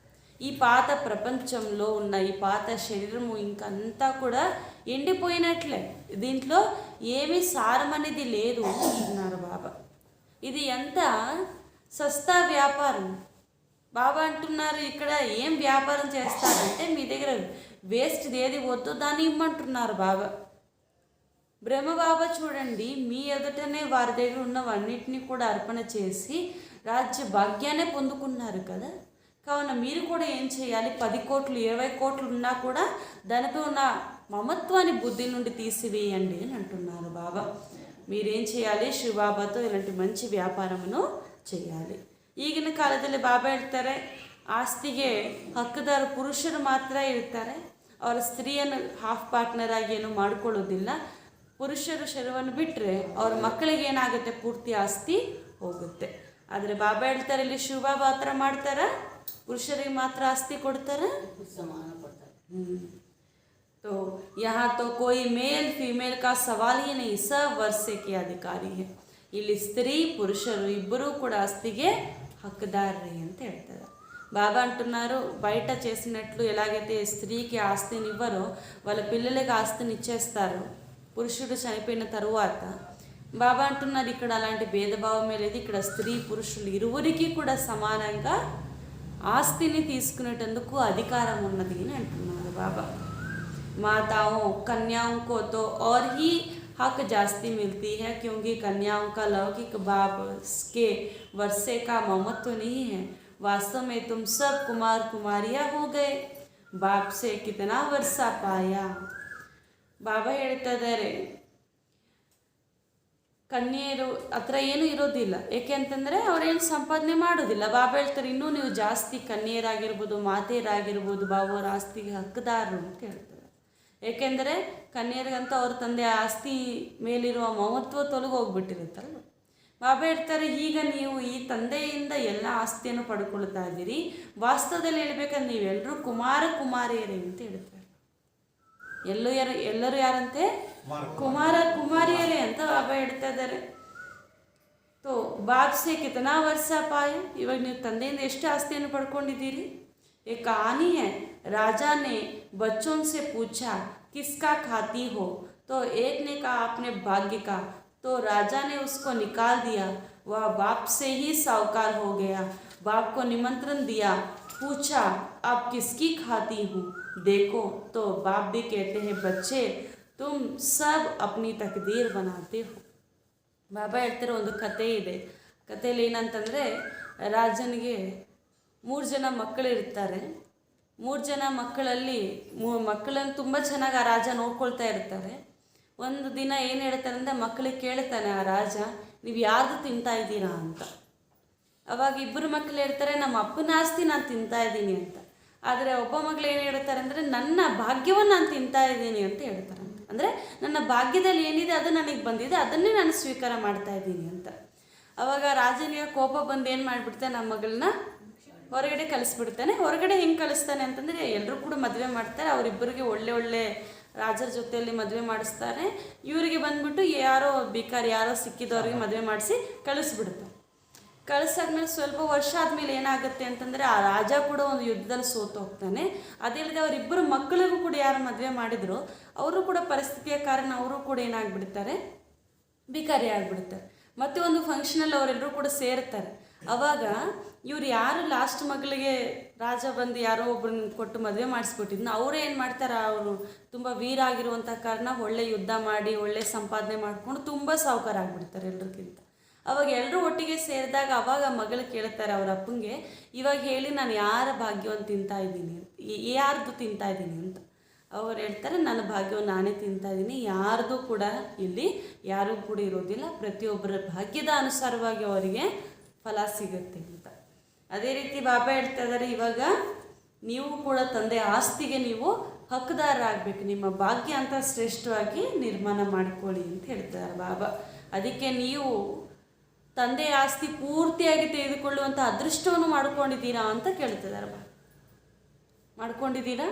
ఈ పాత ప్రపంచంలో ఉన్న ఈ పాత శరీరము ఇంకంతా కూడా ఎండిపోయినట్లే, దీంట్లో ఏమీ సారం అనేది లేదు అంటున్నారు బాబా. ఇది ఎంత సస్తా వ్యాపారం. బాబా అంటున్నారు ఇక్కడ ఏం వ్యాపారం చేస్తారంటే మీ దగ్గర వేస్ట్ ఏది వద్దో దాన్ని ఇమ్మంటున్నారు బాబా. బ్రహ్మబాబా చూడండి, మీ ఎదుటనే వారి దగ్గర ఉన్నవన్నిటినీ కూడా అర్పణ చేసి రాజ్య భాగ్యాన్ని పొందుకున్నారు కదా. కావున మీరు కూడా ఏం చేయాలి, 10 కోట్లు 20 కోట్లు ఉన్నా కూడా దానిపై ఉన్న మమత్వాన్ని బుద్ధి నుండి తీసివేయండి అని అంటున్నారు బాబా. మీరేం చేయాలి, ಶಿವಬಾಬಾతో ಇಲಾಂಟಿ ಮಂచి ವ್ಯಾಪಾರವನ್ನು చేయాలి. ಈಗಿನ ಕಾಲದಲ್ಲಿ ಬಾಬಾ ಹೇಳ್ತಾರೆ ಆಸ್ತಿಗೆ ಹಕ್ಕುದಾರ ಪುರುಷರು ಮಾತ್ರ ಇರ್ತಾರೆ, ಅವರ ಸ್ತ್ರೀಯನ್ನು ಹಾಫ್ ಪಾರ್ಟ್ನರ್ ಆಗಿ ಏನು ಮಾಡ್ಕೊಳ್ಳೋದಿಲ್ಲ. ಪುರುಷರು ಶರೀರವನ್ನು ಬಿಟ್ಟರೆ ಅವ್ರ ಮಕ್ಕಳಿಗೆ ಏನಾಗುತ್ತೆ, ಪೂರ್ತಿ ಆಸ್ತಿ ಹೋಗುತ್ತೆ. ಆದರೆ ಬಾಬಾ ಹೇಳ್ತಾರೆ ಇಲ್ಲಿ ಶಿವಬಾಬಾ ಆ ಥರ ಮಾಡ್ತಾರೆ, ಪುರುಷರಿಗೆ ಮಾತ್ರ ಆಸ್ತಿ ಕೊಡ್ತಾರೆ, ಸಮಾನ ಕೊಡ್ತಾರೆ. तो यहाँ तो कोई मेल फीमेल का सवाल ही नहीं, सब वर्षे के अधिकारी है. ಇಲ್ಲಿ ಸ್ತ್ರೀ పురుషರು ఇద్దరూ కూడా ఆస్తిಗೆ హక్కుదారులే ಅಂತ ಹೇಳ್ತಾರೆ. బాబా అంటున్నారు బయట చేసినట్లు ఎలాగైతే స్త్రీకి ఆస్తిని ఇవ్వరో వాళ్ళ పిల్లలకి ఆస్తిని ఇచ్చేస్తారు పురుషుడు చనిపోయిన తరువాత, బాబా అంటున్నారు ఇక్కడ అలాంటి భేదభావమే లేదు. ఇక్కడ స్త్రీ పురుషులు ఇరువురికి కూడా సమానంగా ఆస్తిని తీసుకునేటందుకు అధికారం ఉన్నది అని అంటున్నారు బాబా. माताओं कन्याओं को तो और ही हक जास्ती मिलती है, क्योंकि कन्याओं का लौकिक बाप के वर्षे का ममत्व नहीं है. वास्तव में तुम सब कुमार कुमारियाँ हो गए, बाप से कितना वर्षा पाया. ಬಾಬಾ ಹೇಳ್ತಾ ಇದ್ದಾರೆ ಕನ್ಯೆಯರು ಹತ್ರ ಏನೂ ಇರೋದಿಲ್ಲ, ಏಕೆ ಅಂತಂದರೆ ಅವ್ರೇನು ಸಂಪಾದನೆ ಮಾಡೋದಿಲ್ಲ. ಬಾಬಾ ಹೇಳ್ತಾರೆ ಇನ್ನೂ ನೀವು ಜಾಸ್ತಿ ಕನ್ಯೆಯರಾಗಿರ್ಬೋದು ಮಾತೆಯರಾಗಿರ್ಬೋದು ಬಾಬಾವರ ಆಸ್ತಿಗೆ ಹಕ್ಕದಾರರು ಅಂತ ಹೇಳ್ತಾರೆ. ಏಕೆಂದರೆ ಕನ್ಯರಿಗಂತ ಅವ್ರ ತಂದೆ ಆಸ್ತಿ ಮೇಲಿರುವ ಮಹತ್ವ ತೊಲಗೋಗ್ಬಿಟ್ಟಿರುತ್ತಲ್ಲ. ಬಾಬಾ ಹೇಳ್ತಾರೆ ಈಗ ನೀವು ಈ ತಂದೆಯಿಂದ ಎಲ್ಲ ಆಸ್ತಿಯನ್ನು ಪಡ್ಕೊಳ್ತಾ ಇದ್ದೀರಿ, ವಾಸ್ತವದಲ್ಲಿ ಹೇಳ್ಬೇಕಂದ್ರೆ ನೀವೆಲ್ಲರೂ ಕುಮಾರ ಕುಮಾರಿಯರೇ ಅಂತ ಹೇಳ್ತಾರೆ. ಎಲ್ಲರೂ ಯಾರಂತೆ, ಕುಮಾರ ಕುಮಾರಿಯರೇ ಅಂತ ಬಾಬಾ ಹೇಳ್ತಾ ಇದ್ದಾರೆ. ತೋ ಬಾಪ್ ಸೆ ಕಿತನಾ ವರ್ಷ ಪಾಯ, ಇವಾಗ ನೀವು ತಂದೆಯಿಂದ ಎಷ್ಟು ಆಸ್ತಿಯನ್ನು ಪಡ್ಕೊಂಡಿದ್ದೀರಿ. एक कहानी है, राजा ने बच्चों से पूछा किसका खाती हो, तो एक ने कहा अपने भाग्य का, तो राजा ने उसको निकाल दिया, वह बाप से ही साहूकार हो गया. बाप को निमंत्रण दिया, पूछा अब किसकी खाती हूँ, देखो तो बाप भी कहते हैं बच्चे तुम सब अपनी तकदीर बनाते हो. ಬಾಬಾ ಹೇಳ್ತಿರೋ ಒಂದು ಕತೆ ಇದೆ. ಕಥೆಯಲ್ಲಿ ಏನಂತಂದರೆ ರಾಜನಿಗೆ 3 ಜನ ಮಕ್ಕಳಿರ್ತಾರೆ. 3 ಜನ ಮಕ್ಕಳಲ್ಲಿ ಮಕ್ಕಳನ್ನು ತುಂಬ ಚೆನ್ನಾಗಿ ಆ ರಾಜ ನೋಡ್ಕೊಳ್ತಾ ಇರ್ತಾರೆ. ಒಂದು ದಿನ ಏನು ಹೇಳ್ತಾರೆ ಅಂದರೆ ಮಕ್ಕಳಿಗೆ ಕೇಳ್ತಾನೆ ಆ ರಾಜ, ನೀವು ಯಾರ್ದು ತಿಂತಾ ಇದ್ದೀರಾ ಅಂತ. ಅವಾಗ 2 ಮಕ್ಕಳು ಹೇಳ್ತಾರೆ ನಮ್ಮ ಅಪ್ಪನ ಆಸ್ತಿ ನಾನು ತಿಂತಾ ಇದ್ದೀನಿ ಅಂತ. ಆದರೆ ಒಬ್ಬ ಮಗಳು ಏನು ಹೇಳ್ತಾರೆ ಅಂದರೆ ನನ್ನ ಭಾಗ್ಯವನ್ನು ನಾನು ತಿಂತಾ ಇದ್ದೀನಿ ಅಂತ ಹೇಳ್ತಾರೆ. ಅಂದರೆ ನನ್ನ ಭಾಗ್ಯದಲ್ಲಿ ಏನಿದೆ ಅದು ನನಗೆ ಬಂದಿದೆ, ಅದನ್ನೇ ನಾನು ಸ್ವೀಕಾರ ಮಾಡ್ತಾ ಇದ್ದೀನಿ ಅಂತ. ಅವಾಗ ರಾಜನಿಗೆ ಕೋಪ ಬಂದು ಏನು ಮಾಡಿಬಿಡ್ತಾನೆ, ನಮ್ಮ ಮಗಳನ್ನ ಹೊರಗಡೆ ಕಳಿಸ್ಬಿಡ್ತಾನೆ. ಹೊರಗಡೆ ಹೆಂಗೆ ಕಳಿಸ್ತಾನೆ ಅಂತಂದರೆ ಎಲ್ಲರೂ ಕೂಡ ಮದುವೆ ಮಾಡ್ತಾರೆ, ಅವರಿಬ್ಬರಿಗೆ ಒಳ್ಳೆ ರಾಜರ ಜೊತೆಯಲ್ಲಿ ಮದುವೆ ಮಾಡಿಸ್ತಾರೆ. ಇವರಿಗೆ ಬಂದ್ಬಿಟ್ಟು ಯಾರೋ ಬೇಕಾರಿ ಯಾರೋ ಸಿಕ್ಕಿದವ್ರಿಗೆ ಮದುವೆ ಮಾಡಿಸಿ ಕಳಿಸ್ಬಿಡ್ತಾರೆ. ಕಳಿಸಾದ್ಮೇಲೆ ಸ್ವಲ್ಪ ವರ್ಷ ಆದಮೇಲೆ ಏನಾಗುತ್ತೆ ಅಂತಂದರೆ ಆ ರಾಜ ಕೂಡ ಒಂದು ಯುದ್ಧದಲ್ಲಿ ಸೋತು ಹೋಗ್ತಾನೆ. ಅದಿಲ್ಲದೆ ಅವರಿಬ್ಬರು ಮಕ್ಕಳಿಗೂ ಕೂಡ ಯಾರು ಮದುವೆ ಮಾಡಿದ್ರು ಅವರು ಕೂಡ ಪರಿಸ್ಥಿತಿಯ ಕಾರಣ ಅವರು ಕೂಡ ಏನಾಗ್ಬಿಡ್ತಾರೆ, ಭಿಕಾರಿ ಆಗಿಬಿಡ್ತಾರೆ. ಮತ್ತು ಒಂದು ಫಂಕ್ಷನಲ್ಲಿ ಅವರೆಲ್ಲರೂ ಕೂಡ ಸೇರ್ತಾರೆ. ಆವಾಗ ಇವ್ರು ಯಾರು ಲಾಸ್ಟ್ ಮಗಳಿಗೆ ರಾಜ ಬಂದು ಯಾರೋ ಒಬ್ಬರನ್ನ ಕೊಟ್ಟು ಮದುವೆ ಮಾಡಿಸ್ಬಿಟ್ಟಿದ್ನ ಅವರೇ ಏನು ಮಾಡ್ತಾರೆ, ಅವರು ತುಂಬ ವೀರ ಆಗಿರುವಂಥ ಕಾರಣ ಒಳ್ಳೆ ಯುದ್ಧ ಮಾಡಿ ಒಳ್ಳೆ ಸಂಪಾದನೆ ಮಾಡಿಕೊಂಡು ತುಂಬ ಸಾಹುಕಾರ ಆಗಿಬಿಡ್ತಾರೆ ಎಲ್ರಿಗಿಂತ. ಅವಾಗ ಎಲ್ಲರೂ ಒಟ್ಟಿಗೆ ಸೇರಿದಾಗ ಅವಾಗ ಮಗಳು ಕೇಳ್ತಾರೆ ಅವ್ರ ಅಪ್ಪಂಗೆ, ಇವಾಗ ಹೇಳಿ ನಾನು ಯಾರ ಭಾಗ್ಯವನ್ನು ತಿಂತಾ ಇದ್ದೀನಿ, ಯಾರ್ದು ತಿಂತಾ ಇದ್ದೀನಿ ಅಂತ. ಅವ್ರು ಹೇಳ್ತಾರೆ ನನ್ನ ಭಾಗ್ಯವನ್ನು ನಾನೇ ತಿಂತಾ ಇದ್ದೀನಿ, ಯಾರ್ದು ಕೂಡ ಇಲ್ಲಿ ಯಾರೂ ಕೂಡ ಇರೋದಿಲ್ಲ, ಪ್ರತಿಯೊಬ್ಬರ ಭಾಗ್ಯದ ಅನುಸಾರವಾಗಿ ಅವರಿಗೆ ಫಲ ಸಿಗುತ್ತೆ ಅಂತ. ಅದೇ ರೀತಿ ಬಾಬಾ ಹೇಳ್ತಾ ಇದ್ದಾರೆ ಇವಾಗ ನೀವು ಕೂಡ ತಂದೆ ಆಸ್ತಿಗೆ ನೀವು ಹಕ್ಕುದಾರರಾಗಬೇಕು, ನಿಮ್ಮ ಭಾಗ್ಯ ಅಂತ ಶ್ರೇಷ್ಠವಾಗಿ ನಿರ್ಮಾಣ ಮಾಡಿಕೊಳ್ಳಿ ಅಂತ ಹೇಳ್ತಾರೆ ಬಾಬಾ. ಅದಕ್ಕೆ ನೀವು ತಂದೆ ಆಸ್ತಿ ಪೂರ್ತಿಯಾಗಿ ತೆಗೆದುಕೊಳ್ಳುವಂಥ ಅದೃಷ್ಟವನ್ನು ಮಾಡ್ಕೊಂಡಿದ್ದೀರಾ ಅಂತ ಕೇಳ್ತಿದ್ದಾರೆ ಬಾ. ಮಾಡ್ಕೊಂಡಿದ್ದೀರಾ?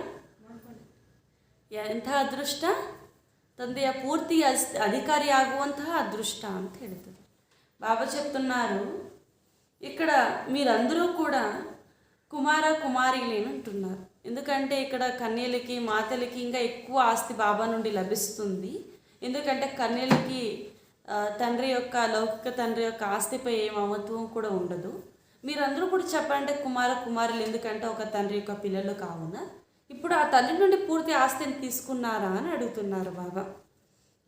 ಎಂಥ ಅದೃಷ್ಟ? ತಂದೆಯ పూర్తి అధికారి ఆగువంತಹ అదృష్ట ಅಂತ ಹೇಳ್ತಾರೆ. బాబా చెప్తున్నారు ఇక్కడ మీరందరూ కూడా కుమార కుమారీలేని అంటున్నారు. ఎందుకంటే ఇక్కడ కన్యలకి మాతలకి ఇంకా ఎక్కువ ఆస్తి బాబా నుండి లభిస్తుంది. ఎందుకంటే కన్యలకి తండ్రి యొక్క లౌకిక తండ్రి యొక్క ఆస్తిపై ఏ మమత్వం కూడా ఉండదు. మీరందరూ కూడా చెప్పండి కుమార కుమారులు ఎందుకంటే ఒక తండ్రి యొక్క పిల్లలు కావున ఇప్పుడు ఆ తల్లి నుండి పూర్తి ఆస్తిని తీసుకున్నారా అని అడుగుతున్నారు బాబా.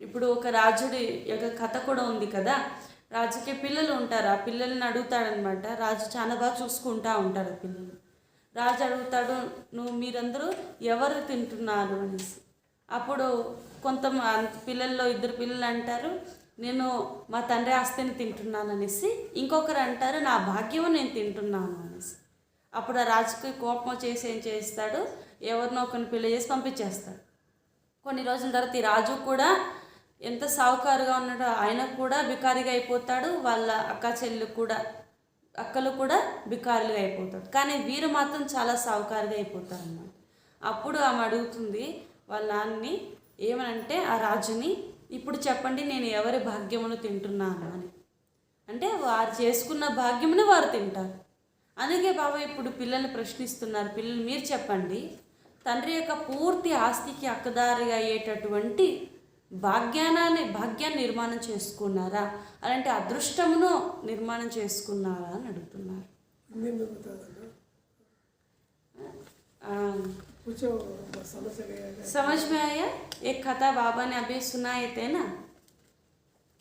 ఇప్పుడు ఒక రాజుడి యొక్క కథ కూడా ఉంది కదా. రాజుకి పిల్లలు ఉంటారు. ఆ పిల్లల్ని అడుగుతాడనమాట. రాజు చాలా బాగా చూసుకుంటూ ఉంటారు ఆ పిల్లలు. రాజు అడుగుతాడు, మీరందరూ ఎవరు తింటున్నారు అనేసి. అప్పుడు పిల్లల్లో 2 పిల్లలు అంటారు, నేను మా తండ్రి ఆస్తిని తింటున్నాను అనేసి. ఇంకొకరు అంటారు, నా భాగ్యం నేను తింటున్నాను అనేసి. అప్పుడు ఆ రాజుకి కోపం చేసి ఏం చేస్తాడు, ఎవరినో ఒకరిని పెళ్లి చేసి పంపించేస్తాడు. కొన్ని రోజుల తర్వాత ఈ రాజు కూడా ఎంత సావుకారుగా ఉన్నాడో ఆయన కూడా బికారిగా అయిపోతాడు. వాళ్ళ అక్కలు కూడా బికారులుగా అయిపోతాడు. కానీ వీరు మాత్రం చాలా సావుకారుగా అయిపోతారు అన్నమాట. అప్పుడు ఆమె అడుగుతుంది వాళ్ళ నాన్నని ఏమనంటే ఆ రాజుని, ఇప్పుడు చెప్పండి నేను ఎవరి భాగ్యమును తింటున్నాను అని. అంటే వారు చేసుకున్న భాగ్యమును వారు తింటారు. అందుకే బాబా ఇప్పుడు పిల్లల్ని ప్రశ్నిస్తున్నారు, పిల్లలు మీరు చెప్పండి తండ్రి యొక్క పూర్తి ఆస్తికి హక్కుదారిగా అయ్యేటటువంటి భాగ్యాన్ని నిర్మాణం చేసుకున్నారా, అలాంటి అదృష్టమును నిర్మాణం చేసుకున్నారా అని అడుగుతున్నారు. समझ में आया? एक कथा बाबा ने अभी सुनाए थे ना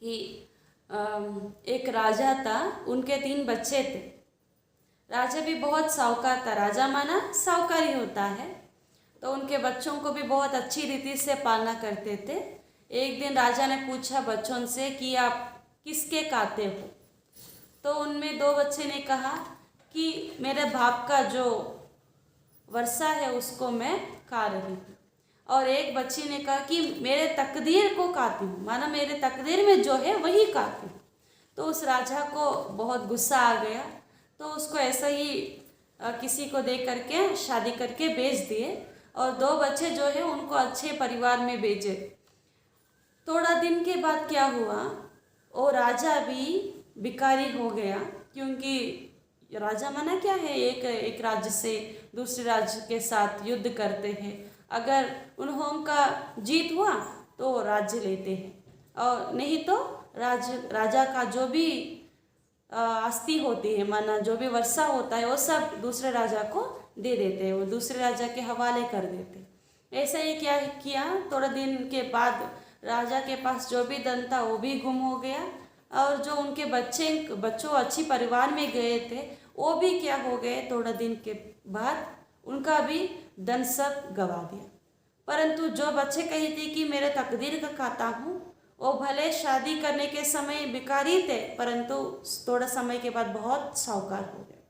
कि एक राजा था, उनके 3 बच्चे थे. राजा भी बहुत साहूकार था. राजा माना साहूकारी होता है, तो उनके बच्चों को भी बहुत अच्छी रीति से पालना करते थे. एक दिन राजा ने पूछा बच्चों से कि आप किसके खाते हो? तो उनमें 2 बच्चे ने कहा कि मेरे बाप का जो वर्षा है उसको मैं खा रही हूँ. और एक बच्ची ने कहा कि मेरे तकदीर को खाती हूँ, माना मेरे तकदीर में जो है वही खाती हूँ. तो उस राजा को बहुत गुस्सा आ गया. तो उसको ऐसा ही किसी को दे करके शादी करके बेच दिए. और 2 बच्चे जो है उनको अच्छे परिवार में भेजे. थोड़ा दिन के बाद क्या हुआ, वो राजा भी भिखारी हो गया. क्योंकि राजा माना क्या है, एक राज्य से दूसरे राज्य के साथ युद्ध करते हैं. अगर उन्हों का जीत हुआ तो राज्य लेते हैं, और नहीं तो राजा का जो भी आस्ती होती है, माना जो भी वर्षा होता है वो सब दूसरे राजा को दे देते हैं, वो दूसरे राजा के हवाले कर देते. ऐसा ही क्या किया, थोड़ा दिन के बाद राजा के पास जो भी धन था वो भी गुम हो गया. और जो उनके बच्चों अच्छी परिवार में गए थे वो भी क्या हो गए, थोड़ा दिन के बाद उनका भी धन सब गवा दिया. परंतु जो बच्चे कही थी कि मेरे तकदीर का खाता हूँ, वो भले शादी करने के समय भिखारी थे, परंतु थोड़ा समय के बाद बहुत साहूकार हो गए.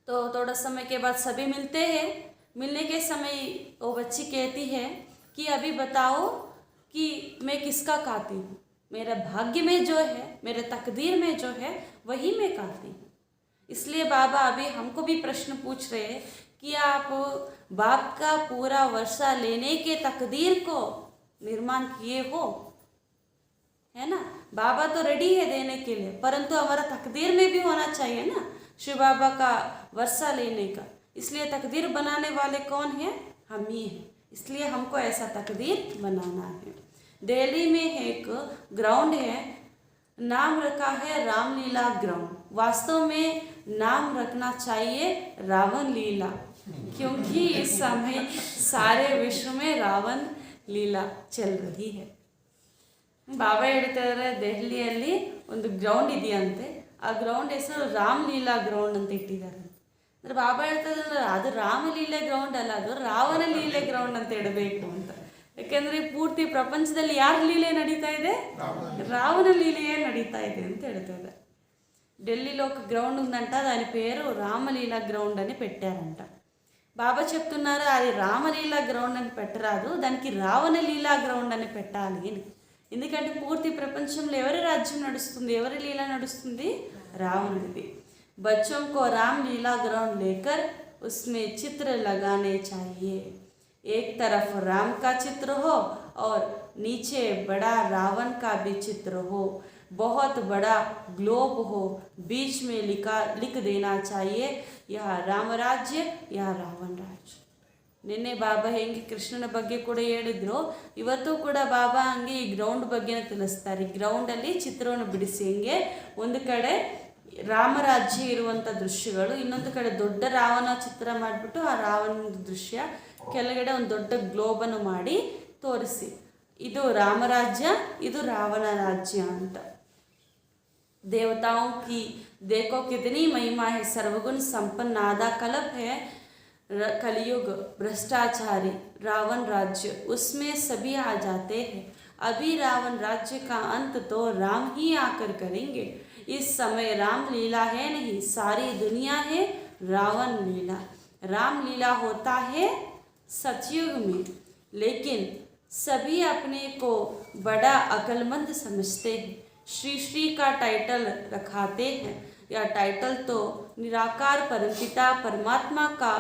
तो थोड़ा समय के बाद सभी मिलते हैं. मिलने के समय वो बच्ची कहती है कि अभी बताओ कि मैं किसका खाती हूँ, मेरे भाग्य में जो है, मेरे तकदीर में जो है वही मैं खाती हूँ. इसलिए बाबा अभी हमको भी प्रश्न पूछ रहे हैं कि आप बाप का पूरा वर्षा लेने के तकदीर को निर्माण किए हो, है ना. बाबा तो रेडी है देने के लिए, परंतु हमारा तकदीर में भी होना चाहिए ना शिव बाबा का वर्षा लेने का. इसलिए तकदीर बनाने वाले कौन है, हम ही हैं. इसलिए हमको ऐसा तकदीर बनाना है. दिल्ली में एक ग्राउंड है, नाम रखा है रामलीला ग्राउंड. वास्तव में नाम रखना चाहिए रावण लीला, क्योंकि इस समय सारे विश्व में रावण लीला चल रही है. ಬಾಬಾ ಹೇಳ್ತಾರೆ ದೆಹಲಿಯಲ್ಲಿ ಒಂದು ಗ್ರೌಂಡ್ ಇದೆಯಂತೆ, ಆ ಗ್ರೌಂಡ್ ಹೆಸರು ರಾಮಲೀಲಾ ಗ್ರೌಂಡ್ ಅಂತ ಇಟ್ಟಿದ್ದಾರೆ. ಅಂದರೆ ಬಾಬಾ ಹೇಳ್ತಾರೆ ಅದು ರಾಮಲೀಲೆ ಗ್ರೌಂಡ್ ಅಲ್ಲ, ಅದು ರಾವಣ ಲೀಲೆ ಗ್ರೌಂಡ್ ಅಂತ ಇಡಬೇಕು ಅಂತ. ಯಾಕೆಂದರೆ ಪೂರ್ತಿ ಪ್ರಪಂಚದಲ್ಲಿ ಯಾರ ಲೀಲೆ ನಡೀತಾ ಇದೆ, రావణ ಲೀಲೆಯೇ నడీతా ಇದೆ ಅಂತ ಹೇಳ್ತಾರೆ. ఢిల్లీలో ఒక గ్రౌండ్ ఉందంట, దాని పేరు రామలీలా గ్రౌండ్ అని పెట్టారంట. బాబా చెప్తున్నారు అది రామలీలా గ్రౌండ్ అని పెట్టరాదు, దానికి రావణ లీలా గ్రౌండ్ అని పెట్టాలి అని. ఎందుకంటే పూర్తి ప్రపంచంలో ఎవరి రాజ్యం నడుస్తుంది, ఎవరి లీలా నడుస్తుంది, రావణుడిది. बच्चों को रामलीला ग्राउंड लेकर उसमें चित्र लगाने चाहिए. एक तरफ राम का चित्र हो और नीचे बड़ा रावण का भी चित्र हो, बहुत बड़ा ग्लोब हो, बीच में लिख देना चाहिए यह राम राज्य, यह रावण राज्य. ನಿನ್ನೆ ಬಾಬಾ ಹೆಂಗೆ ಕೃಷ್ಣನ ಬಗ್ಗೆ ಕೂಡ ಹೇಳಿದ್ರು, ಇವತ್ತು ಕೂಡ ಬಾಬಾ ಹಂಗೆ ಈ ಗ್ರೌಂಡ್ ಬಗ್ಗೆನೇ ತಿಳಿಸ್ತಾರೆ. ಈ ಗ್ರೌಂಡಲ್ಲಿ ಚಿತ್ರವನ್ನು ಬಿಡಿಸಿ ಹಿಂಗೆ ಒಂದು ಕಡೆ ರಾಮರಾಜ್ಯ ಇರುವಂಥ ದೃಶ್ಯಗಳು, ಇನ್ನೊಂದು ಕಡೆ ದೊಡ್ಡ ರಾವಣ ಚಿತ್ರ ಮಾಡಿಬಿಟ್ಟು ಆ ರಾವಣನ ದೃಶ್ಯ, ಕೆಳಗಡೆ ಒಂದು ದೊಡ್ಡ ಗ್ಲೋಬನ್ನು ಮಾಡಿ ತೋರಿಸಿ, ಇದು ರಾಮರಾಜ್ಯ, ಇದು ರಾವಣ ರಾಜ್ಯ ಅಂತ. देवताओं की देखो कितनी महिमा है, सर्वगुण संपन्न आधा कल्प है कलयुग, भ्रष्टाचारी रावण राज्य, उसमें सभी आ जाते हैं. अभी रावण राज्य का अंत तो राम ही आकर करेंगे. इस समय राम लीला है नहीं, सारी दुनिया है रावण लीला. राम लीला होता है सतयुग में, लेकिन सभी अपने को बड़ा अक्लमंद समझते हैं. श्री श्री का टाइटल रखाते हैं. यह टाइटल तो निराकार परमपिता परमात्मा का,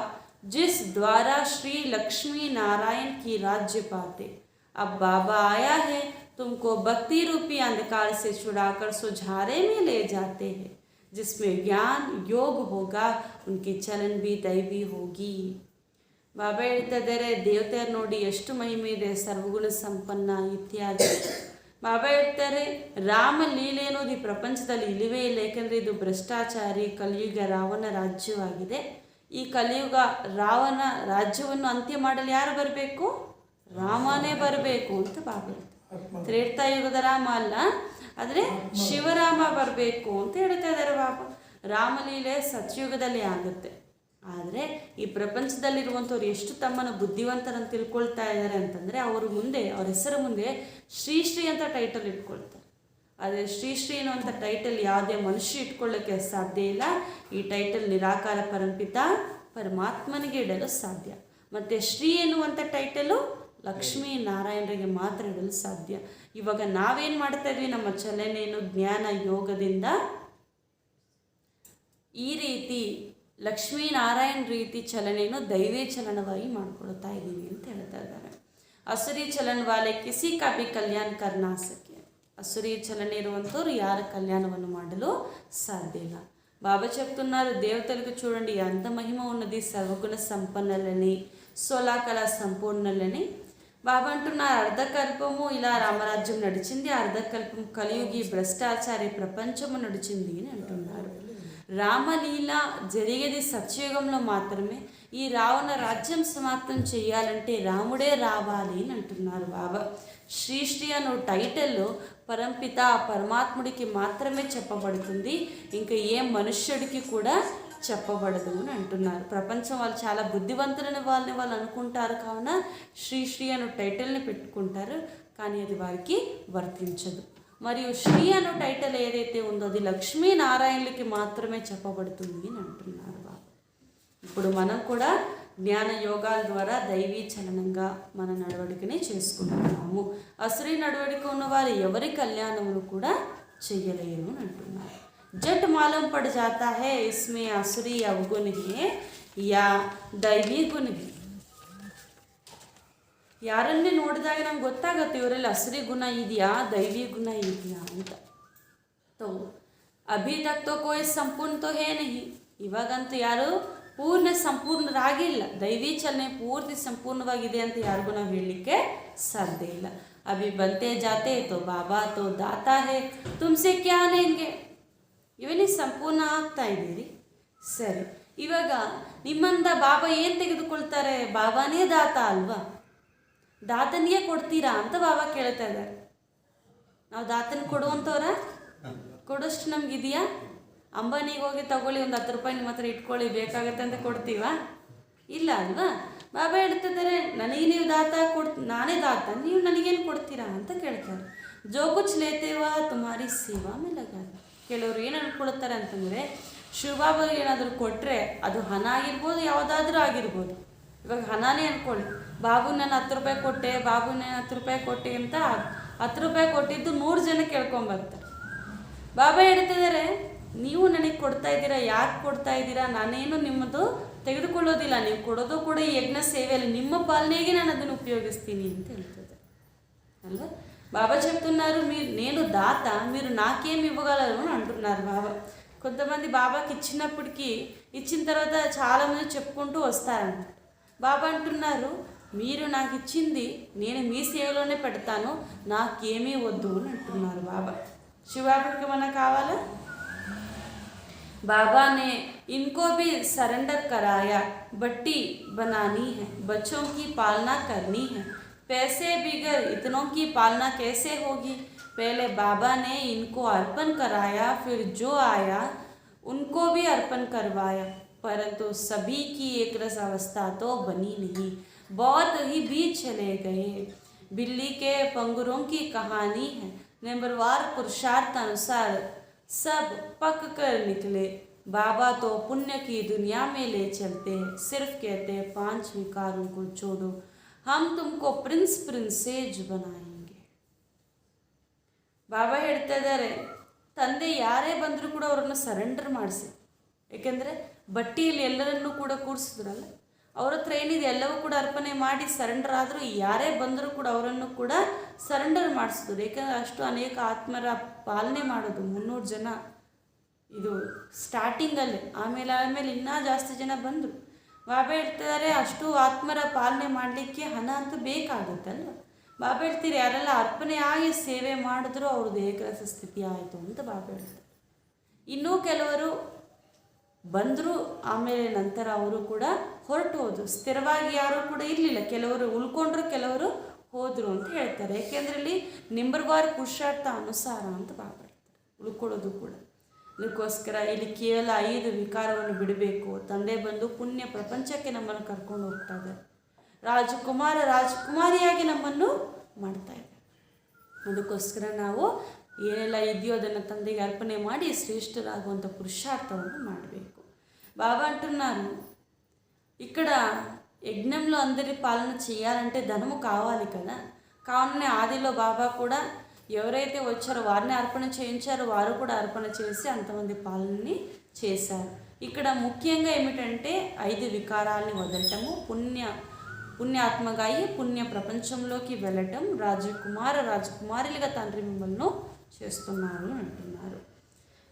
जिस द्वारा श्री लक्ष्मी नारायण की राज्य पाते. अब बाबा आया है, तुमको भक्ति रूपी अंधकार से छुड़ाकर सुझारे में ले जाते हैं. जिसमें ज्ञान योग होगा, उनकी चलन भी दैवी होगी. ಬಾಬಾ ಹೇಳ್ತಾ ಇದ್ದಾರೆ, ದೇವತೆಯರು ನೋಡಿ ಎಷ್ಟು ಮಹಿಮೆ ಇದೆ, ಸರ್ವಗುಣ ಸಂಪನ್ನ ಇತ್ಯಾದಿ. ಬಾಬಾ ಹೇಳ್ತಾರೆ, ರಾಮ ಲೀಲೆ ಅನ್ನೋದು ಈ ಪ್ರಪಂಚದಲ್ಲಿ ಇಲ್ಲವೇ ಇಲ್ಲ, ಏಕೆಂದರೆ ಇದು ಭ್ರಷ್ಟಾಚಾರಿ ಕಲಿಯುಗ ರಾವಣ ರಾಜ್ಯವಾಗಿದೆ. ಈ ಕಲಿಯುಗ ರಾವಣ ರಾಜ್ಯವನ್ನು ಅಂತ್ಯ ಮಾಡಲು ಯಾರು ಬರಬೇಕು? ರಾಮನೇ ಬರಬೇಕು ಅಂತ ಬಾಬಾ ಹೇಳ್ತಾರೆ. ತ್ರೇತಾಯುಗದ ರಾಮ ಅಲ್ಲ, ಆದರೆ ಶಿವರಾಮ ಬರಬೇಕು ಅಂತ ಹೇಳ್ತಾ ಇದ್ದಾರೆ ಬಾಬಾ. ರಾಮಲೀಲೆ ಸತ್ಯುಗದಲ್ಲಿ ಆಗುತ್ತೆ. ಆದರೆ ಈ ಪ್ರಪಂಚದಲ್ಲಿರುವಂಥವ್ರು ಎಷ್ಟು ತಮ್ಮನ್ನು ಬುದ್ಧಿವಂತರನ್ನು ತಿಳ್ಕೊಳ್ತಾ ಇದ್ದಾರೆ ಅಂತಂದರೆ, ಅವರು ಮುಂದೆ ಅವ್ರ ಹೆಸರು ಮುಂದೆ ಶ್ರೀ ಶ್ರೀ ಅಂತ ಟೈಟಲ್ ಇಟ್ಕೊಳ್ತಾರೆ. ಆದರೆ ಶ್ರೀ ಶ್ರೀ ಅನ್ನುವಂಥ ಟೈಟಲ್ ಯಾವುದೇ ಮನುಷ್ಯ ಇಟ್ಕೊಳ್ಳೋಕ್ಕೆ ಸಾಧ್ಯ ಇಲ್ಲ. ಈ ಟೈಟಲ್ ನಿರಾಕಾರ ಪರಂಪಿತ ಪರಮಾತ್ಮನಿಗೆ ಇಡಲು ಸಾಧ್ಯ. ಮತ್ತು ಶ್ರೀ ಎನ್ನುವಂಥ ಟೈಟಲು ಲಕ್ಷ್ಮೀ ನಾರಾಯಣರಿಗೆ ಮಾತ್ರ ಇಡಲು ಸಾಧ್ಯ. ಇವಾಗ ನಾವೇನು ಮಾಡ್ತಾ ಇದ್ವಿ, ನಮ್ಮ ಚಲನೆಯನ್ನು ಜ್ಞಾನ ಯೋಗದಿಂದ ಈ ರೀತಿ ಲಕ್ಷ್ಮೀನಾರಾಯಣ ರೀತಿ ಚಲನೆಯನ್ನು ದೈವೇ ಚಲನವಾಗಿ ಮಾಡ್ಕೊಳ್ತಾ ಇದ್ದೀವಿ ಅಂತ ಹೇಳ್ತಾ ಇದ್ದಾರೆ. ಅಸುರಿ ಚಲನ ವಾಲೆ ಕಿಸಿ ಕಾ ಭಿ ಕಲ್ಯಾಣ ಕರ್ನಾ ಸಕೆ. అసురీ చలన ఇరువంతోరు యార కళ్యాణವನ್ನು ಮಾಡಲು సాధ్య ಇಲ್ಲ. బాబా చెప్తున్నారు, దేవతలకు చూడండి ఎంత మహిమ ఉన్నది, సర్వగుణ సంపన్నులని, సోలాకళ సంపూర్ణులని. బాబా అంటున్నారు, అర్ధకల్పము ఇలా రామరాజ్యం నడిచింది, అర్ధకల్పం కలియుగి భ్రష్టాచారి ప్రపంచము నడిచింది అని అంటున్నారు. రామలీల జరిగేది సత్యయుగంలో మాత్రమే. ఈ రావణ రాజ్యం సమాప్తం చేయాలంటే రాముడే రావాలి అని అంటున్నారు బాబా. శ్రీశ్రీ అను టైటిల్ పరంపిత పరమాత్ముడికి మాత్రమే చెప్పబడుతుంది, ఇంకా ఏ మనుష్యుడికి కూడా చెప్పబడదు అని అంటున్నారు. ప్రపంచం వాళ్ళు చాలా బుద్ధివంతులని వాళ్ళు అనుకుంటారు, కావున శ్రీశ్రీ అను టైటిల్ని పెట్టుకుంటారు, కానీ అది వారికి వర్తించదు. మరియు శ్రీ అను టైటిల్ ఏదైతే ఉందో అది లక్ష్మీనారాయణులకి మాత్రమే చెప్పబడుతుంది అని అంటున్నారు బాబా. ఇప్పుడు మనం కూడా జ్ఞాన యోగాల ద్వారా దైవీ చలనంగా మన నడవడికని చేసుకుంటున్నాము. అసురీ నడవడిక ఉన్నవారు ఎవరి కళ్యాణమును కూడా చెయ్యలేరు అని అంటున్నారు. జట్ మాలూం పడ్ జాతా హై ఇస్మే అసురీ అవగుణ హై యా దైవీ గుణ హై. ಯಾರನ್ನೇ ನೋಡಿದಾಗ ನಮ್ಗೆ ಗೊತ್ತಾಗುತ್ತೆ ಇವರಲ್ಲಿ ಅಸುರಿ ಗುಣ ಇದೆಯಾ ದೈವಿ ಗುಣ ಇದೆಯಾ ಅಂತ. ತೋ ಅಭಿ ತಕ್ ತೋ ಕೋಯಿ ಸಂಪೂರ್ಣ ತೋ ಹೇ ನಹಿ. ಇವಾಗಂತೂ ಯಾರು ಪೂರ್ಣ ಸಂಪೂರ್ಣರಾಗಿಲ್ಲ, ದೈವಿ ಚಲನೆ ಪೂರ್ತಿ ಸಂಪೂರ್ಣವಾಗಿದೆ ಅಂತ ಯಾರಿಗೂ ನಾವು ಹೇಳಲಿಕ್ಕೆ ಸಾಧ್ಯ ಇಲ್ಲ. ಅಭಿ ಬಂತೆ ಜಾತೆ ತೋ ಬಾಬಾ ತೋ ದಾತಾ ಹೇ ತುಮ್ಸೆ ಕ್ಯಾ ಲೇಂಗೆ. ಇವಲ್ಲಿ ಸಂಪೂರ್ಣ ಆಗ್ತಾ ಇದ್ದೀರಿ, ಸರಿ. ಇವಾಗ ನಿಮ್ಮಿಂದ ಬಾಬಾ ಏನು ತೆಗೆದುಕೊಳ್ತಾರೆ? ಬಾಬಾನೇ ದಾತ ಅಲ್ವಾ, ದಾತನಿಗೆ ಕೊಡ್ತೀರಾ ಅಂತ ಬಾಬಾ ಕೇಳ್ತಾ ಇದ್ದಾರೆ. ನಾವು ದಾತನ ಕೊಡುವಂಥವ್ರ ಕೊಡೋಷ್ಟು ನಮಗಿದೆಯಾ? ಅಂಬಾನಿಗೆ ಹೋಗಿ ತಗೊಳ್ಳಿ, ಒಂದು 10 ರೂಪಾಯಿ ನಿಮ್ಮ ಹತ್ರ ಇಟ್ಕೊಳ್ಳಿ, ಬೇಕಾಗತ್ತೆ ಅಂತ ಕೊಡ್ತೀವಾ? ಇಲ್ಲ ಅಲ್ವಾ. ಬಾಬಾ ಹೇಳ್ತಿದ್ದಾರೆ, ನನಗೆ ನೀವು ದಾತ ನಾನೇ ದಾತ, ನೀವು ನನಗೇನು ಕೊಡ್ತೀರಾ ಅಂತ ಕೇಳ್ತಾರೆ. ಜೋ ಕುಚ್ ಲೇತೇವಾ ತುಮಾರಿ ಸೇವಾ ಮೇಲೆ ಲಗಾ. ಕೆಲವರು ಏನು ಅನ್ಕೊಳ್ತಾರೆ ಅಂತಂದರೆ, ಶಿವಬಾಬಾಗೆ ಏನಾದರೂ ಕೊಟ್ಟರೆ ಅದು ಹಣ ಆಗಿರ್ಬೋದು, ಯಾವುದಾದ್ರೂ ಆಗಿರ್ಬೋದು. ಇವಾಗ ಹಣನೇ ಅಂದ್ಕೊಳ್ಳಿ, ಬಾಬು ನಾನು 10 ರೂಪಾಯಿ ಕೊಟ್ಟೆ, ಬಾಬು ನಾನು 10 ರೂಪಾಯಿ ಕೊಟ್ಟೆ ಅಂತ 10 ರೂಪಾಯಿ ಕೊಟ್ಟಿದ್ದು 100 ಜನ ಕೇಳ್ಕೊಂಬರ್ತಾರೆ. ಬಾಬಾ ಹೇಳ್ತಿದ್ದಾರೆ, ನೀವು ನನಗೆ ಕೊಡ್ತಾ ಇದ್ದೀರಾ, ಯಾಕೆ ಕೊಡ್ತಾ ಇದ್ದೀರಾ? ನಾನೇನು ನಿಮ್ಮದು ತೆಗೆದುಕೊಳ್ಳೋದಿಲ್ಲ, ನೀವು ಕೊಡೋದು ಕೂಡ ಈ ಯಜ್ಞ ಸೇವೆಯಲ್ಲಿ ನಿಮ್ಮ ಪಾಲನೆಗೆ ನಾನು ಅದನ್ನು ಉಪಯೋಗಿಸ್ತೀನಿ ಅಂತ ಹೇಳ್ತದೆ. అలా బాబా చెప్తున్నారు, నేను దాత, మీరు నాకేమి ఇవ్వగలరు అని అంటున్నారు బాబా. కొంతమంది బాబాకి ఇచ్చిన తర్వాత చాలామంది చెప్పుకుంటూ వస్తారంట. బాబా అంటున్నారు, మీరు నాకు ఇచ్చింది నేను మీ సేవలోనే పెడతాను, నాకేమీ వద్దు అని అంటున్నారు బాబా. శివబాబాకి ఏమన్నా కావాలా? बाबा ने इनको भी सरेंडर कराया, बट्टी बनानी है, बच्चों की पालना करनी है, पैसे बिगर इतनों की पालना कैसे होगी? पहले बाबा ने इनको अर्पण कराया, फिर जो आया उनको भी अर्पण करवाया, परंतु सभी की एक रस अवस्था तो बनी नहीं, बहुत ही बीच चले गए। बिल्ली के पंगुरों की कहानी है, नंबरवार पुरुषार्थ अनुसार सब पक कर निकले। बाबा तो पुण्य की दुनिया में ले चलते हैं, सिर्फ कहते हैं 5 विकारों को छोड़ो, हम तुमको प्रिंसेज बनाएंगे। ಬಾಬಾ ಹೇಳ್ತಾ ಇದ್ದಾರೆ, ತಂದೆ ಯಾರೇ ಬಂದರೂ ಕೂಡ ಅವರನ್ನು ಸರೆಂಡರ್ ಮಾಡಿಸಿ. ಏಕೆಂದರೆ ಬಟ್ಟಿಯಲ್ಲಿ ಎಲ್ಲರನ್ನೂ ಕೂಡ ಕೂಡಿಸಿದ್ರಲ್ಲ, ಅವ್ರ ಹತ್ರ ಏನಿದೆ ಎಲ್ಲವೂ ಕೂಡ ಅರ್ಪಣೆ ಮಾಡಿ ಸರೆಂಡರ್ ಆದರೂ ಯಾರೇ ಬಂದರೂ ಕೂಡ ಅವರನ್ನು ಕೂಡ ಸರೆಂಡರ್ ಮಾಡಿಸಿದ್ರು. ಏಕೆಂದರೆ ಅಷ್ಟು ಅನೇಕ ಆತ್ಮರ ಪಾಲನೆ ಮಾಡೋದು 300 ಜನ ಇದು ಸ್ಟಾರ್ಟಿಂಗಲ್ಲೇ, ಆಮೇಲೆ ಇನ್ನೂ ಜಾಸ್ತಿ ಜನ ಬಂದರು. ಬಾಬಾ ಹೇಳ್ತಿದ್ದಾರೆ, ಅಷ್ಟು ಆತ್ಮರ ಪಾಲನೆ ಮಾಡಲಿಕ್ಕೆ ಹಣ ಅಂತೂ ಬೇಕಾಗುತ್ತಲ್ಲ. ಬಾಬಾ ಹೇಳ್ತೀರಿ, ಯಾರೆಲ್ಲ ಅರ್ಪಣೆ ಆಗಿ ಸೇವೆ ಮಾಡಿದ್ರು ಅವ್ರದ್ದು ಏಕರಸ ಸ್ಥಿತಿ ಆಯಿತು ಅಂತ ಬಾಬಾ ಹೇಳ್ತಾರೆ. ಇನ್ನೂ ಕೆಲವರು ಬಂದರು, ಆಮೇಲೆ ನಂತರ ಅವರು ಕೂಡ ಹೊರಟು ಹೋದರು. ಸ್ಥಿರವಾಗಿ ಯಾರೂ ಕೂಡ ಇರಲಿಲ್ಲ, ಕೆಲವರು ಉಳ್ಕೊಂಡ್ರು, ಕೆಲವರು ಹೋದರು ಅಂತ ಹೇಳ್ತಾರೆ. ಏಕೆಂದರೆ ಇಲ್ಲಿ ನಿಂಬರ್ವಾರ ಪುರುಷಾರ್ಥ ಅನುಸಾರ ಅಂತ ಬಾಬಾ ಹೇಳ್ತಾರೆ, ಉಳ್ಕೊಳ್ಳೋದು ಕೂಡ. ಅದಕ್ಕೋಸ್ಕರ ಇಲ್ಲಿ ಕೇವಲ 5 ವಿಕಾರವನ್ನು ಬಿಡಬೇಕು. ತಂದೆ ಬಂದು ಪುಣ್ಯ ಪ್ರಪಂಚಕ್ಕೆ ನಮ್ಮನ್ನು ಕರ್ಕೊಂಡು ಹೋಗ್ತಾ ಇದ್ದಾರೆ, ರಾಜಕುಮಾರಿಯಾಗಿ ನಮ್ಮನ್ನು ಮಾಡ್ತಾ ಇದ್ದಾರೆ. ಅದಕ್ಕೋಸ್ಕರ ನಾವು ಏನೆಲ್ಲ ಇದೆಯೋ ಅದನ್ನು ತಂದೆಗೆ ಅರ್ಪಣೆ ಮಾಡಿ శ్రేష్ఠರಾಗುವಂಥ పురుషార్థವನ್ನು ಮಾಡಬೇಕು. బాబా అంటున్నారు, ఇక్కడ యజ్ఞంలో అందరి పాలన చేయాలంటే ధనము కావాలి కదా. కావున ఆదిలో బాబా కూడా ఎవరైతే వచ్చారో వారిని అర్పణ చేయించారో వారు కూడా అర్పణ చేసి అంతమంది పాలనని చేశారు. ఇక్కడ ముఖ్యంగా ఏమిటంటే 5 వికారాలని వదలటము, పుణ్యాత్మగా అయ్యి పుణ్య ప్రపంచంలోకి వెళ్ళటం, రాజకుమారులుగా తండ్రి మిమ్మల్ని చేస్తున్నారు అంటున్నారు.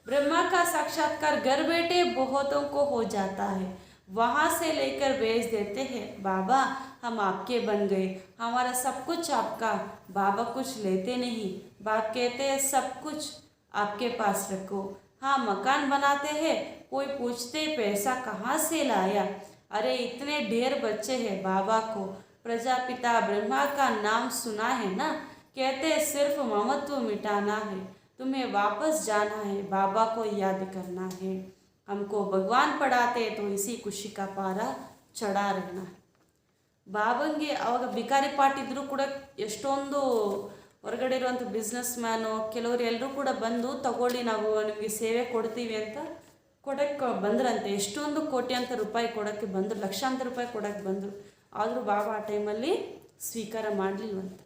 ब्रह्मा का साक्षात्कार घर बैठे बहुतों को हो जाता है, वहाँ से लेकर भेज देते हैं, बाबा हम आपके बन गए, हमारा सब कुछ आपका। बाबा कुछ लेते नहीं, बाप कहते हैं सब कुछ आपके पास रखो। हाँ, मकान बनाते हैं, कोई पूछते पैसा कहाँ से लाया? अरे इतने ढेर बच्चे हैं, बाबा को प्रजापिता ब्रह्मा का नाम सुना है ना, कहते सिर्फ ममत्व मिटाना है, तुम्हें वापस जाना है, बाबा को याद करना है, हमको भगवान पढ़ाते तो इसी खुशी का पारा चढ़ा रहना है. ಬಾಬಂಗೆ ಅವಾಗ ಬಿಕಾರಿ ಪಾಟ್ ಇದ್ದರೂ ಕೂಡ ಎಷ್ಟೊಂದು ಹೊರಗಡೆ ಇರುವಂಥ ಬಿಸ್ನೆಸ್ ಮ್ಯಾನು ಕೆಲವರು ಎಲ್ಲರೂ ಕೂಡ ಬಂದು ತಗೊಳ್ಳಿ, ನಾವು ನಿಮಗೆ ಸೇವೆ ಕೊಡ್ತೀವಿ ಅಂತ ಕೊಡೋಕ್ಕೆ ಬಂದ್ರಂತೆ. ಎಷ್ಟೊಂದು ಕೋಟ್ಯಾಂತರ ರೂಪಾಯಿ ಕೊಡೋಕ್ಕೆ ಬಂದರು, ಲಕ್ಷಾಂತರ ರೂಪಾಯಿ ಕೊಡೋಕ್ಕೆ ಬಂದರು. ಆದರೂ ಬಾಬಾ ಆ ಟೈಮಲ್ಲಿ ಸ್ವೀಕಾರ ಮಾಡಲಿಲ್ವಂತೆ.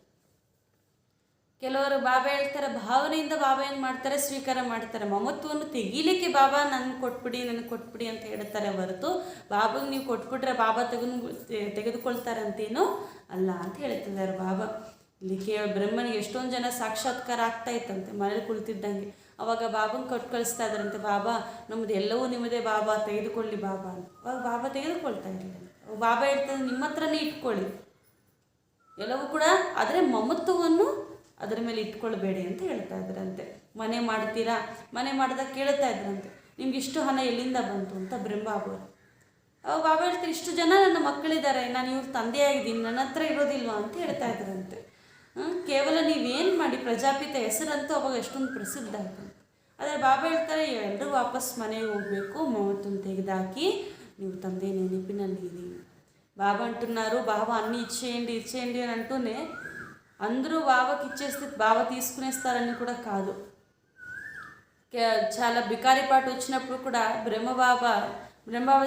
ಕೆಲವರು ಬಾಬಾ ಹೇಳ್ತಾರೆ, ಭಾವನೆಯಿಂದ ಬಾಬಾ ಏನು ಮಾಡ್ತಾರೆ, ಸ್ವೀಕಾರ ಮಾಡ್ತಾರೆ. ಮಮತ್ವವನ್ನು ತೆಗೀಲಿಕ್ಕೆ ಬಾಬಾ ನನಗೆ ಕೊಟ್ಬಿಡಿ ಅಂತ ಹೇಳ್ತಾರೆ ಹೊರತು ಬಾಬಾಗೆ ನೀವು ಕೊಟ್ಬಿಟ್ರೆ ಬಾಬಾ ತೆಗೆದುಕೊಳ್ತಾರೆ ಅಂತೇನೋ ಅಲ್ಲ ಅಂತ ಹೇಳ್ತಿದ್ದಾರೆ ಬಾಬಾ. ಇಲ್ಲಿ ಬ್ರಹ್ಮನಿಗೆ ಎಷ್ಟೊಂದು ಜನ ಸಾಕ್ಷಾತ್ಕಾರ ಆಗ್ತಾ ಇತ್ತಂತೆ ಮನೇಲಿ ಕುಳಿತಿದ್ದಂಗೆ. ಅವಾಗ ಬಾಬಂಗೆ ಕೊಟ್ಟು ಕಳಿಸ್ತಾ ಇದ್ದಾರಂತೆ, ಬಾಬಾ ನಮ್ಮದು ಎಲ್ಲವೂ ನಿಮ್ಮದೇ ಬಾಬಾ, ತೆಗೆದುಕೊಳ್ಳಿ ಬಾಬಾ ಅಂತ. ಅವಾಗ ಬಾಬಾ ತೆಗೆದುಕೊಳ್ತಾ ಇರಲಿಲ್ಲ. ಬಾಬಾ ಹೇಳ್ತಾರೆ, ನಿಮ್ಮ ಹತ್ರನೇ ಇಟ್ಕೊಳ್ಳಿ ಎಲ್ಲವೂ ಕೂಡ, ಆದರೆ ಮಮತ್ವವನ್ನು ಅದರ ಮೇಲೆ ಇಟ್ಕೊಳ್ಬೇಡಿ ಅಂತ ಹೇಳ್ತಾ ಇದ್ರಂತೆ. ಮನೆ ಮಾಡ್ತೀರಾ, ಮನೆ ಮಾಡಿದಾಗ ಕೇಳ್ತಾ ಇದ್ರಂತೆ, ನಿಮ್ಗೆ ಇಷ್ಟು ಹಣ ಎಲ್ಲಿಂದ ಬಂತು ಅಂತ ಬ್ರಹ್ಮಬಾಬು. ಅವಾಗ ಬಾಬಾ ಹೇಳ್ತಾರೆ, ಇಷ್ಟು ಜನ ನನ್ನ ಮಕ್ಕಳಿದ್ದಾರೆ, ನಾನು ಇವ್ರ ತಂದೆಯಾಗಿದ್ದೀನಿ, ನನ್ನ ಹತ್ರ ಇರೋದಿಲ್ವಾ ಅಂತ ಹೇಳ್ತಾ ಇದ್ರಂತೆ. ಕೇವಲ ನೀವೇನು ಮಾಡಿ, ಪ್ರಜಾಪಿತ ಹೆಸರಂತೂ ಅವಾಗ ಎಷ್ಟೊಂದು ಪ್ರಸಿದ್ಧ ಆಯ್ತು. ಆದರೆ ಬಾಬಾ ಹೇಳ್ತಾರೆ, ಎಲ್ಲರೂ ವಾಪಸ್ ಮನೆಗೆ ಹೋಗಬೇಕು, ಮಮತ್ವವನ್ನು తెగదాకి ನೀವು ತಂದೆ ನೆನಪಿನಲ್ಲಿ ಇರಿ. బాబా అంటున్నారు, బాబా అన్నీ ఇచ్చేయండి అని అంటూనే అందరూ బాబాకి ఇచ్చేస్తే బాబా తీసుకునేస్తారని కూడా కాదు. చాలా బికారీ పాటు వచ్చినప్పుడు కూడా బ్రహ్మబాబా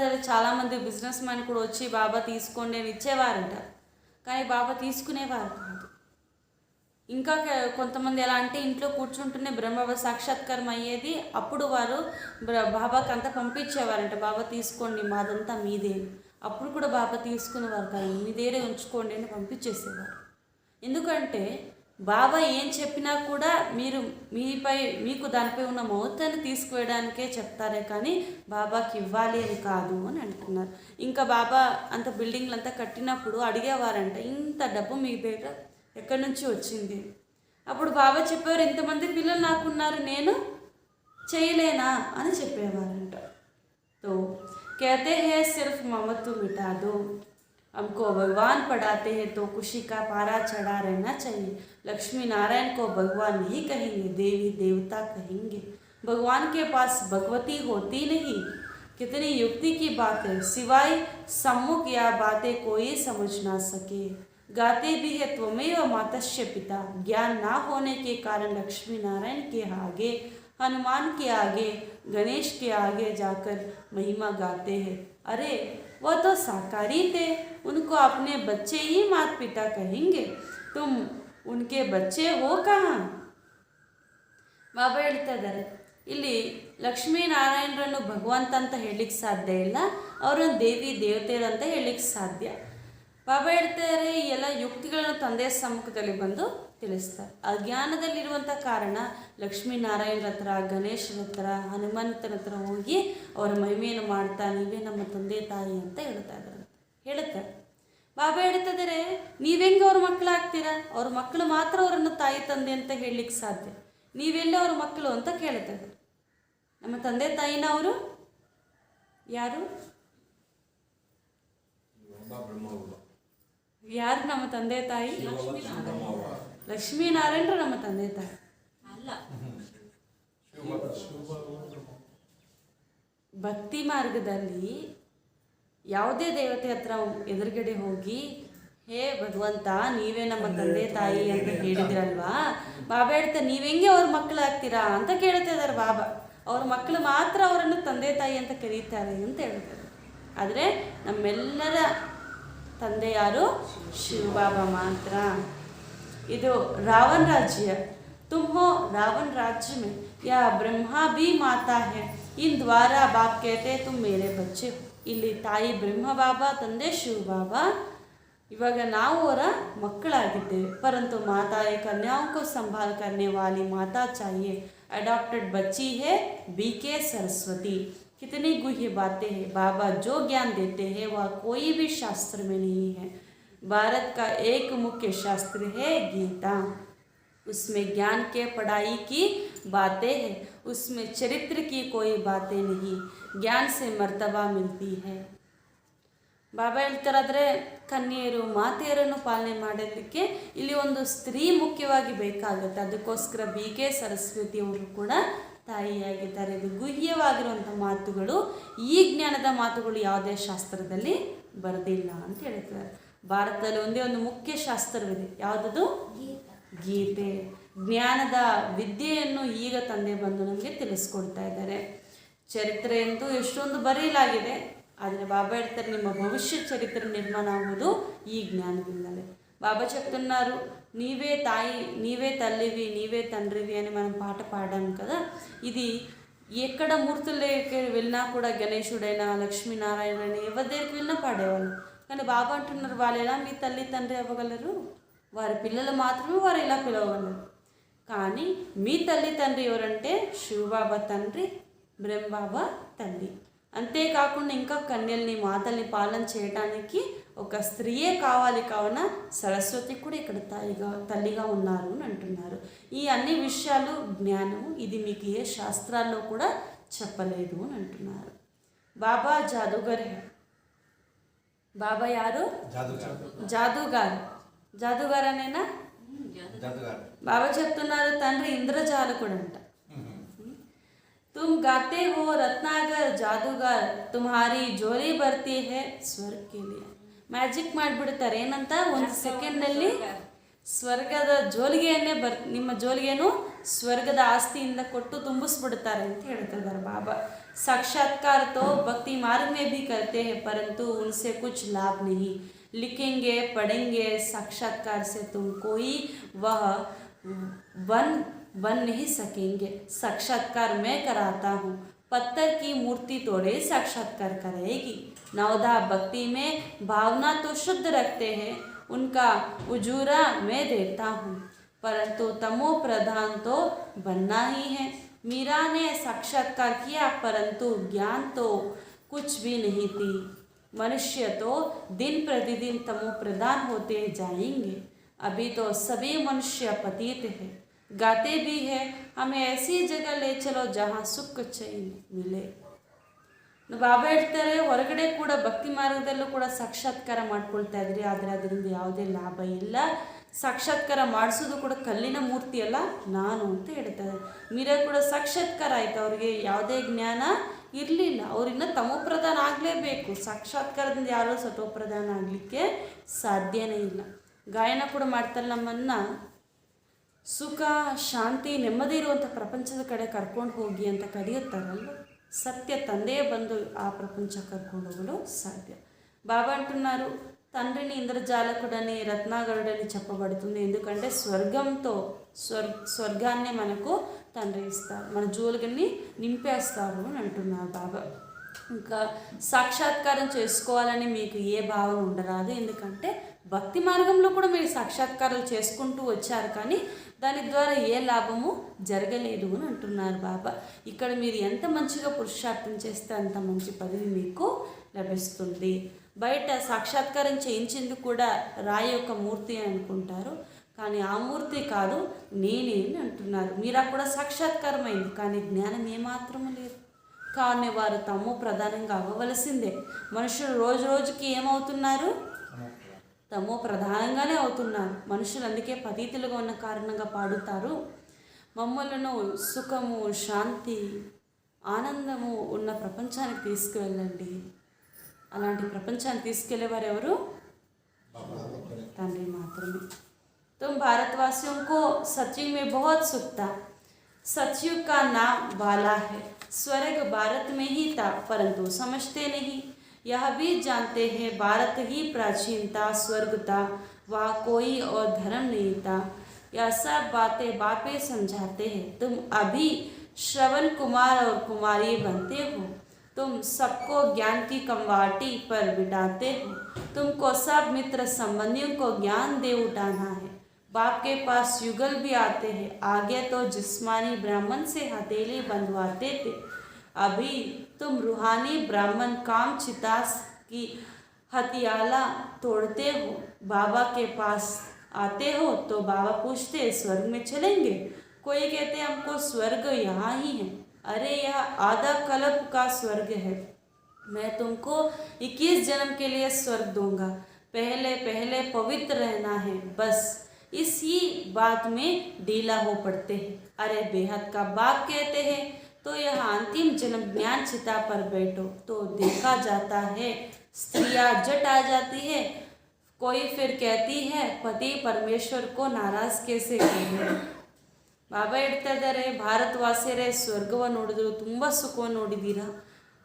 దగ్గర చాలామంది బిజినెస్ మ్యాన్ కూడా వచ్చి బాబా తీసుకోండి అని ఇచ్చేవారంట, కానీ బాబా తీసుకునేవారు కాదు. ఇంకా కొంతమంది ఎలా అంటే ఇంట్లో కూర్చుంటూనే బ్రహ్మబాబా సాక్షాత్కారం అయ్యేది, అప్పుడు వారు బాబాకి అంతా పంపించేవారంట, బాబా తీసుకోండి మాదంతా మీదే. అప్పుడు కూడా బాబా తీసుకునేవారు కాదు, మీ దగ్గరే ఉంచుకోండి అని పంపించేసేవారు. ఎందుకంటే బాబా ఏం చెప్పినా కూడా మీరు మీకు దానిపై ఉన్న మౌతాన్ని తీసుకువేయడానికే చెప్తారే కానీ బాబాకి ఇవ్వాలి అని కాదు అని అంటున్నారు. ఇంకా బాబా అంత బిల్డింగ్లు అంతా కట్టినప్పుడు అడిగేవారంట, ఇంత డబ్బు మీ దగ్గర ఎక్కడి నుంచి వచ్చింది? అప్పుడు బాబా చెప్పారు, ఇంతమంది పిల్లలు నాకున్నారు, నేను చేయలేనా అని చెప్పేవారంట. తో कहते हैं सिर्फ ममत्व मिटा दो, हमको भगवान पढ़ाते हैं तो खुशी का पारा चढ़ा रहना चाहिए. लक्ष्मी नारायण को भगवान नहीं कहेंगे, देवी देवता कहेंगे. भगवान के पास भगवती होती नहीं. कितनी युक्ति की बात है, सिवाय सम्मुख या बातें कोई समझ ना सके. गाते भी है त्वमेव मातस्य पिता. ज्ञान ना होने के कारण लक्ष्मी नारायण के आगे, हनुमान के आगे, गणेश के आगे जाकर महिमा गाते हैं. अरे वो तो साकारी थे, उनको अपने बच्चे ही माता पिता कहेंगे, तुम उनके बच्चे हो कहाँ? ಬಾಬಾ ಹೇಳ್ತಾ ಇದ್ದಾರೆ, ಇಲ್ಲಿ ಲಕ್ಷ್ಮೀನಾರಾಯಣರನ್ನು ಭಗವಂತ ಅಂತ ಹೇಳಲಿಕ್ಕೆ ಸಾಧ್ಯ ಇಲ್ಲ, ಅವರನ್ನು ದೇವಿ ದೇವತೆಯರು ಅಂತ ಹೇಳಲಿಕ್ಕೆ ಸಾಧ್ಯ. ಬಾಬಾ ಹೇಳ್ತಾರೆ, ಈ ಎಲ್ಲ ಯುಕ್ತಿಗಳನ್ನು ತಂದೆಯ ಸಮ್ಮುಖದಲ್ಲಿ ಬಂದು ತಿಳಿಸ್ತಾರೆ. ಅಜ್ಞಾನದಲ್ಲಿರುವಂಥ ಕಾರಣ ಲಕ್ಷ್ಮೀನಾರಾಯಣರ ಹತ್ರ, ಗಣೇಶನ ಹತ್ರ, ಹನುಮಂತನ ಹತ್ರ ಹೋಗಿ ಅವರ ಮಹಿಮೆಯನ್ನು ಮಾಡ್ತಾ, ನೀವೇ ನಮ್ಮ ತಂದೆ ತಾಯಿ ಅಂತ ಹೇಳ್ತಾರೆ. ಬಾಬಾ ಹೇಳ್ತಾ ಇದ್ದಾರೆ, ನೀವೆಂಗೆ ಅವ್ರ ಮಕ್ಕಳಾಗ್ತೀರಾ? ಅವ್ರ ಮಕ್ಕಳು ಮಾತ್ರ ಅವರನ್ನು ತಾಯಿ ತಂದೆ ಅಂತ ಹೇಳಲಿಕ್ಕೆ ಸಾಧ್ಯ. ನೀವೆಲ್ಲ ಅವ್ರ ಮಕ್ಕಳು ಅಂತ ಕೇಳ್ತಾ ಇದ್ದಾರೆ. ನಮ್ಮ ತಂದೆ ತಾಯಿನ ಅವರು ಯಾರು? ಯಾರು ನಮ್ಮ ತಂದೆ ತಾಯಿ? ಲಕ್ಷ್ಮೀನಾರಾಯಣರು ನಮ್ಮ ತಂದೆ ತಾಯಿ ಅಲ್ಲ. ಭಕ್ತಿ ಮಾರ್ಗದಲ್ಲಿ ಯಾವುದೇ ದೇವತೆ ಹತ್ರ ಎದುರುಗಡೆ ಹೋಗಿ, ಹೇ ಭಗವಂತ ನೀವೇ ನಮ್ಮ ತಂದೆ ತಾಯಿ ಅಂತ ಹೇಳಿದ್ರಲ್ವಾ, ಬಾಬಾ ಹೇಳ್ತಾರೆ, ನೀವೆಂಗೆ ಅವ್ರ ಮಕ್ಕಳಾಗ್ತೀರಾ ಅಂತ ಕೇಳ್ತಾ ಇದ್ದಾರೆ ಬಾಬಾ. ಅವ್ರ ಮಕ್ಕಳು ಮಾತ್ರ ಅವರನ್ನು ತಂದೆ ತಾಯಿ ಅಂತ ಕರೀತಾರೆ ಅಂತ ಹೇಳ್ತಾರೆ. ಆದರೆ ನಮ್ಮೆಲ್ಲರ ತಂದೆ ಯಾರು? ಶಿವಬಾಬಾ ಮಾತ್ರ. ಇದು ರಾವಣ ರಾಜ್ಯ. तुम हो रावण राज्य में, या ब्रह्मा भी माता है, इन द्वारा बाप कहते हैं तुम मेरे बच्चे हो. ಇಲ್ಲಿ ತಾಯಿ ಬ್ರಹ್ಮ ಬಾಬಾ, ತಂದೆ ಶಿವ ಬಾಬಾ. ಇವಾಗ ನಾವು ಅವರ ಮಕ್ಕಳಾಗಿದ್ದೇವೆ. परंतु माता कन्याओं को संभाल करने वाली माता चाहिए. अडॉप्टेड बच्ची है बीके सरस्वती. कितनी गुह्य बातें हैं. बाबा जो ज्ञान देते हैं वह कोई भी शास्त्र में नहीं है. भारत का एक मुख्य शास्त्र है गीता. उसमें ज्ञान के पढ़ाई की बातें हैं, उसमें चरित्र की कोई बातें नहीं. ज्ञान से मर्तबा मिलती है. ಬಾಬಾ ಹೇಳ್ತಾರಾದರೆ, ಕನ್ಯೆಯರು ಮಾತೆಯರನ್ನು ಪಾಲನೆ ಮಾಡೋದಕ್ಕೆ ಇಲ್ಲಿ ಒಂದು ಸ್ತ್ರೀ ಮುಖ್ಯವಾಗಿ ಬೇಕಾಗುತ್ತೆ. ಅದಕ್ಕೋಸ್ಕರ BK ಸರಸ್ವತಿ ಅವರು ಕೂಡ ತಾಯಿಯಾಗಿದ್ದಾರೆ. ಇದು ಗುಹ್ಯವಾಗಿರುವಂಥ ಮಾತುಗಳು. ಈ ಜ್ಞಾನದ ಮಾತುಗಳು ಯಾವುದೇ ಶಾಸ್ತ್ರದಲ್ಲಿ ಬರೆದಿಲ್ಲ ಅಂತ ಹೇಳ್ತಾರೆ. ಭಾರತದಲ್ಲಿ ಒಂದೇ ಒಂದು ಮುಖ್ಯ ಶಾಸ್ತ್ರವಿದೆ. ಯಾವುದದು? ಗೀತೆ. ಜ್ಞಾನದ ವಿದ್ಯೆಯನ್ನು ಈಗ ತಂದೆ ಬಂದು ನಮಗೆ ತಿಳಿಸ್ಕೊಡ್ತಾ ಇದ್ದಾರೆ. ಚರಿತ್ರೆ ಅಂತೂ ಎಷ್ಟೊಂದು ಬರೆಯಲಾಗಿದೆ, ಆದರೆ బాబా ಹೇಳ್ತಾರೆ, ನಿಮ್ಮ భవిష్య చరిత్ర నిర్మాణ ఆగుವುದು ఈ జ్ఞానದಿಂದಲే. బాబా చెప్తున్నారు, నీవే తాయి, నీవే తల్లివి, నీవే తండ్రివి అని మనం పాట పాడాం కదా. ఇది ఎక్కడ మూర్తులకి వెళ్ళినా కూడా, గణేశుడైనా లక్ష్మీనారాయణైనా ఎవరి దగ్గరికి వెళ్ళినా పాడేవాళ్ళు. కానీ బాబా అంటున్నారు, వాళ్ళు ఎలా మీ తల్లి తండ్రి అవ్వగలరు? వారి పిల్లలు మాత్రమే వారు ఇలా పిలవగలరు. కానీ మీ తల్లి తండ్రి ఎవరంటే శివబాబా తండ్రి, బ్రహ్మబాబా తల్లి. అంతేకాకుండా ఇంకా కన్యల్ని, మాతల్ని పాలన చేయడానికి ఒక స్త్రీయే కావాలి. కావున సరస్వతి కూడా ఇక్కడ తల్లిగా ఉన్నారు అని అంటున్నారు. ఈ అన్ని విషయాలు జ్ఞానము, ఇది మీకు ఏ శాస్త్రాల్లో కూడా చెప్పలేదు అని అంటున్నారు. బాబా జాదుగర్. బాబా యారు? జాదుగారు. జాదుగారు అనేనా? బాబా చెప్తున్నారు, తండ్రి ఇంద్రజాలకుడు అంట. तुम गाते हो रत्नागर जादूगर, तुम्हारी जोली ಬರ್ತಿ है ಸ್ವರ್ಗ के लिए. ಮ್ಯಾಜಿಕ್ ಮಾಡಿಬಿಡ್ತಾರೆ. ಏನಂತ? ಒಂದು ಸೆಕೆಂಡಲ್ಲಿ ಸ್ವರ್ಗದ ಜೋಲಿಗೆಯನ್ನೇ ನಿಮ್ಮ ಜೋಲಿಗೆಯನ್ನು ಸ್ವರ್ಗದ ಆಸ್ತಿಯಿಂದ ಕೊಟ್ಟು ತುಂಬಿಸ್ಬಿಡ್ತಾರೆ ಅಂತ ಹೇಳ್ತಿದ್ದಾರೆ ಬಾಬಾ. साक्षात्कार तो भक्ति मार्ग में भी करते हैं, परंतु उनसे कुछ लाभ नहीं. लिखेंगे पढ़ेंगे, साक्षात्कार से तुम कोई वह बन नहीं सकेंगे. साक्षात्कार मैं कराता हूँ, पत्थर की मूर्ति तोड़े साक्षात्कार करेगी. नवधा भक्ति में भावना तो शुद्ध रखते हैं, उनका उजूरा मैं देता हूँ. परंतु तमो प्रधान तो बनना ही है। मीरा ने साक्षात्कार किया परंतु ज्ञान तो कुछ भी नहीं थी। मनुष्य तो दिन प्रतिदिन तमो प्रधान होते जाएंगे। अभी तो सभी मनुष्य पतित है, गाते भी है, हमें ऐसी जगह ले चलो जहाँ सुख चैन मिले। ಬಾಬಾ ಹೇಳ್ತಾರೆ, ಹೊರಗಡೆ ಕೂಡ ಭಕ್ತಿ ಮಾರ್ಗದಲ್ಲೂ ಕೂಡ ಸಾಕ್ಷಾತ್ಕಾರ ಮಾಡ್ಕೊಳ್ತಾ ಇದ್ರಿ, ಆದರೆ ಅದರಿಂದ ಯಾವುದೇ ಲಾಭ ಇಲ್ಲ. ಸಾಕ್ಷಾತ್ಕಾರ ಮಾಡಿಸೋದು ಕೂಡ ಕಲ್ಲಿನ ಮೂರ್ತಿ ಅಲ್ಲ ನಾನು ಅಂತ ಹೇಳ್ತಾರೆ. ಮೀರಾ ಕೂಡ ಸಾಕ್ಷಾತ್ಕಾರ ಆಯಿತು, ಅವ್ರಿಗೆ ಯಾವುದೇ ಜ್ಞಾನ ಇರಲಿಲ್ಲ, ಅವರಿನ್ನ ತಮೋಪ್ರಧಾನ ಆಗಲೇಬೇಕು. ಸಾಕ್ಷಾತ್ಕಾರದಿಂದ ಯಾರೂ ಸತೋಪ್ರಧಾನ ಆಗಲಿಕ್ಕೆ ಸಾಧ್ಯನೇ ಇಲ್ಲ. ಗಾಯನ ಕೂಡ ಮಾಡ್ತಾರೆ, ನಮ್ಮನ್ನು ಸುಖ ಶಾಂತಿ ನೆಮ್ಮದಿ ಇರುವಂಥ ಪ್ರಪಂಚದ ಕಡೆ ಕರ್ಕೊಂಡು ಹೋಗಿ ಅಂತ ಕರೆಯುತ್ತಾರಲ್ಲ, సత్య తందే బంధు ఆ ప్రపంచ కర్ಕೊಂಡು ಹೋಗಲು సాధ్య. బాబా అంటున్నారు, తండ్రిని ఇంద్రజాలకుడని రత్నాగరుడని చెప్పబడుతుంది. ఎందుకంటే స్వర్గాన్ని మనకు తండ్రి ఇస్తారు, మన జోలుగన్ని నింపేస్తారు అని అంటున్నారు బాబా. ఇంకా సాక్షాత్కారం చేసుకోవాలని మీకు ఏ భావన ఉండరాదు, ఎందుకంటే భక్తి మార్గంలో కూడా మీరు సాక్షాత్కారాలు చేసుకుంటూ వచ్చారు, కానీ దాని ద్వారా ఏ లాభము జరగలేదు అని అంటున్నారు బాబా. ఇక్కడ మీరు ఎంత మంచిగా పురుషార్థం చేస్తే అంత మంచి పదవి మీకు లభిస్తుంది. బయట సాక్షాత్కారం చేయించేందుకు కూడా రాయి యొక్క మూర్తి అని అనుకుంటారు, కానీ ఆ మూర్తి కాదు, నేనే అని అంటున్నారు. మీరా కూడా సాక్షాత్కారం అయింది, కానీ జ్ఞానం ఏమాత్రము లేదు. కానీ వారు తమో ప్రధానంగా అవ్వవలసిందే. మనుషులు రోజు రోజుకి ఏమవుతున్నారు? తమో ప్రధానంగానే అవుతున్నారు. మనుషులు అందుకే పతీతులుగా ఉన్న కారణంగా పాడుతారు, మమ్మలను సుఖము శాంతి ఆనందము ఉన్న ప్రపంచానికి తీసుకువెళ్ళండి. అలాంటి ప్రపంచాన్ని తీసుకెళ్లేవారు ఎవరు? తండ్రి మాత్రమే. तुम भारतवासियों को सचमुच में बहुत सुख था। सतयुग का नाम बाला है, स्वर्ग भारत में ही था, परंतु समझते नहीं। यह भी जानते हैं भारत ही प्राचीन था, स्वर्ग था, वहाँ कोई और धर्म नहीं था। यह सब बातें बापे समझाते हैं। तुम अभी श्रवण कुमार और कुमारी बनते हो, तुम सबको ज्ञान की कमवाटी पर बिठाते हो। तुमको सब मित्र संबंधियों को ज्ञान दे उठाना है। बाप के पास युगल भी आते हैं। आगे तो जिस्मानी ब्राह्मण से हथेली बंधवाते थे, अभी तुम रूहानी ब्राह्मण काम चितास की हथियाला तोड़ते हो। बाबा के पास आते हो तो बाबा पूछते स्वर्ग में चलेंगे? कोई कहते हमको स्वर्ग यहाँ ही है। अरे यह आधा कल्प का स्वर्ग है, मैं तुमको 21 जन्म के लिए स्वर्ग दूंगा। पहले पहले पवित्र रहना है, बस इसी बात में ढीला हो पड़ते हैं। अरे बेहद का बाप कहते हैं तो यह अंतिम जन्म ज्ञान चिता पर बैठो तो देखा जाता है। स्त्रियाँ जट आ जाती है, कोई फिर कहती है पति परमेश्वर को नाराज कैसे करें। ಬಾಬಾ ಹೇಳ್ತಾ ಇದ್ದಾರೆ, ಭಾರತವಾಸಿಯರೇ ಸ್ವರ್ಗವನ್ನು ನೋಡಿದ್ರು, ತುಂಬ ಸುಖವನ್ನು ನೋಡಿದ್ದೀರಾ.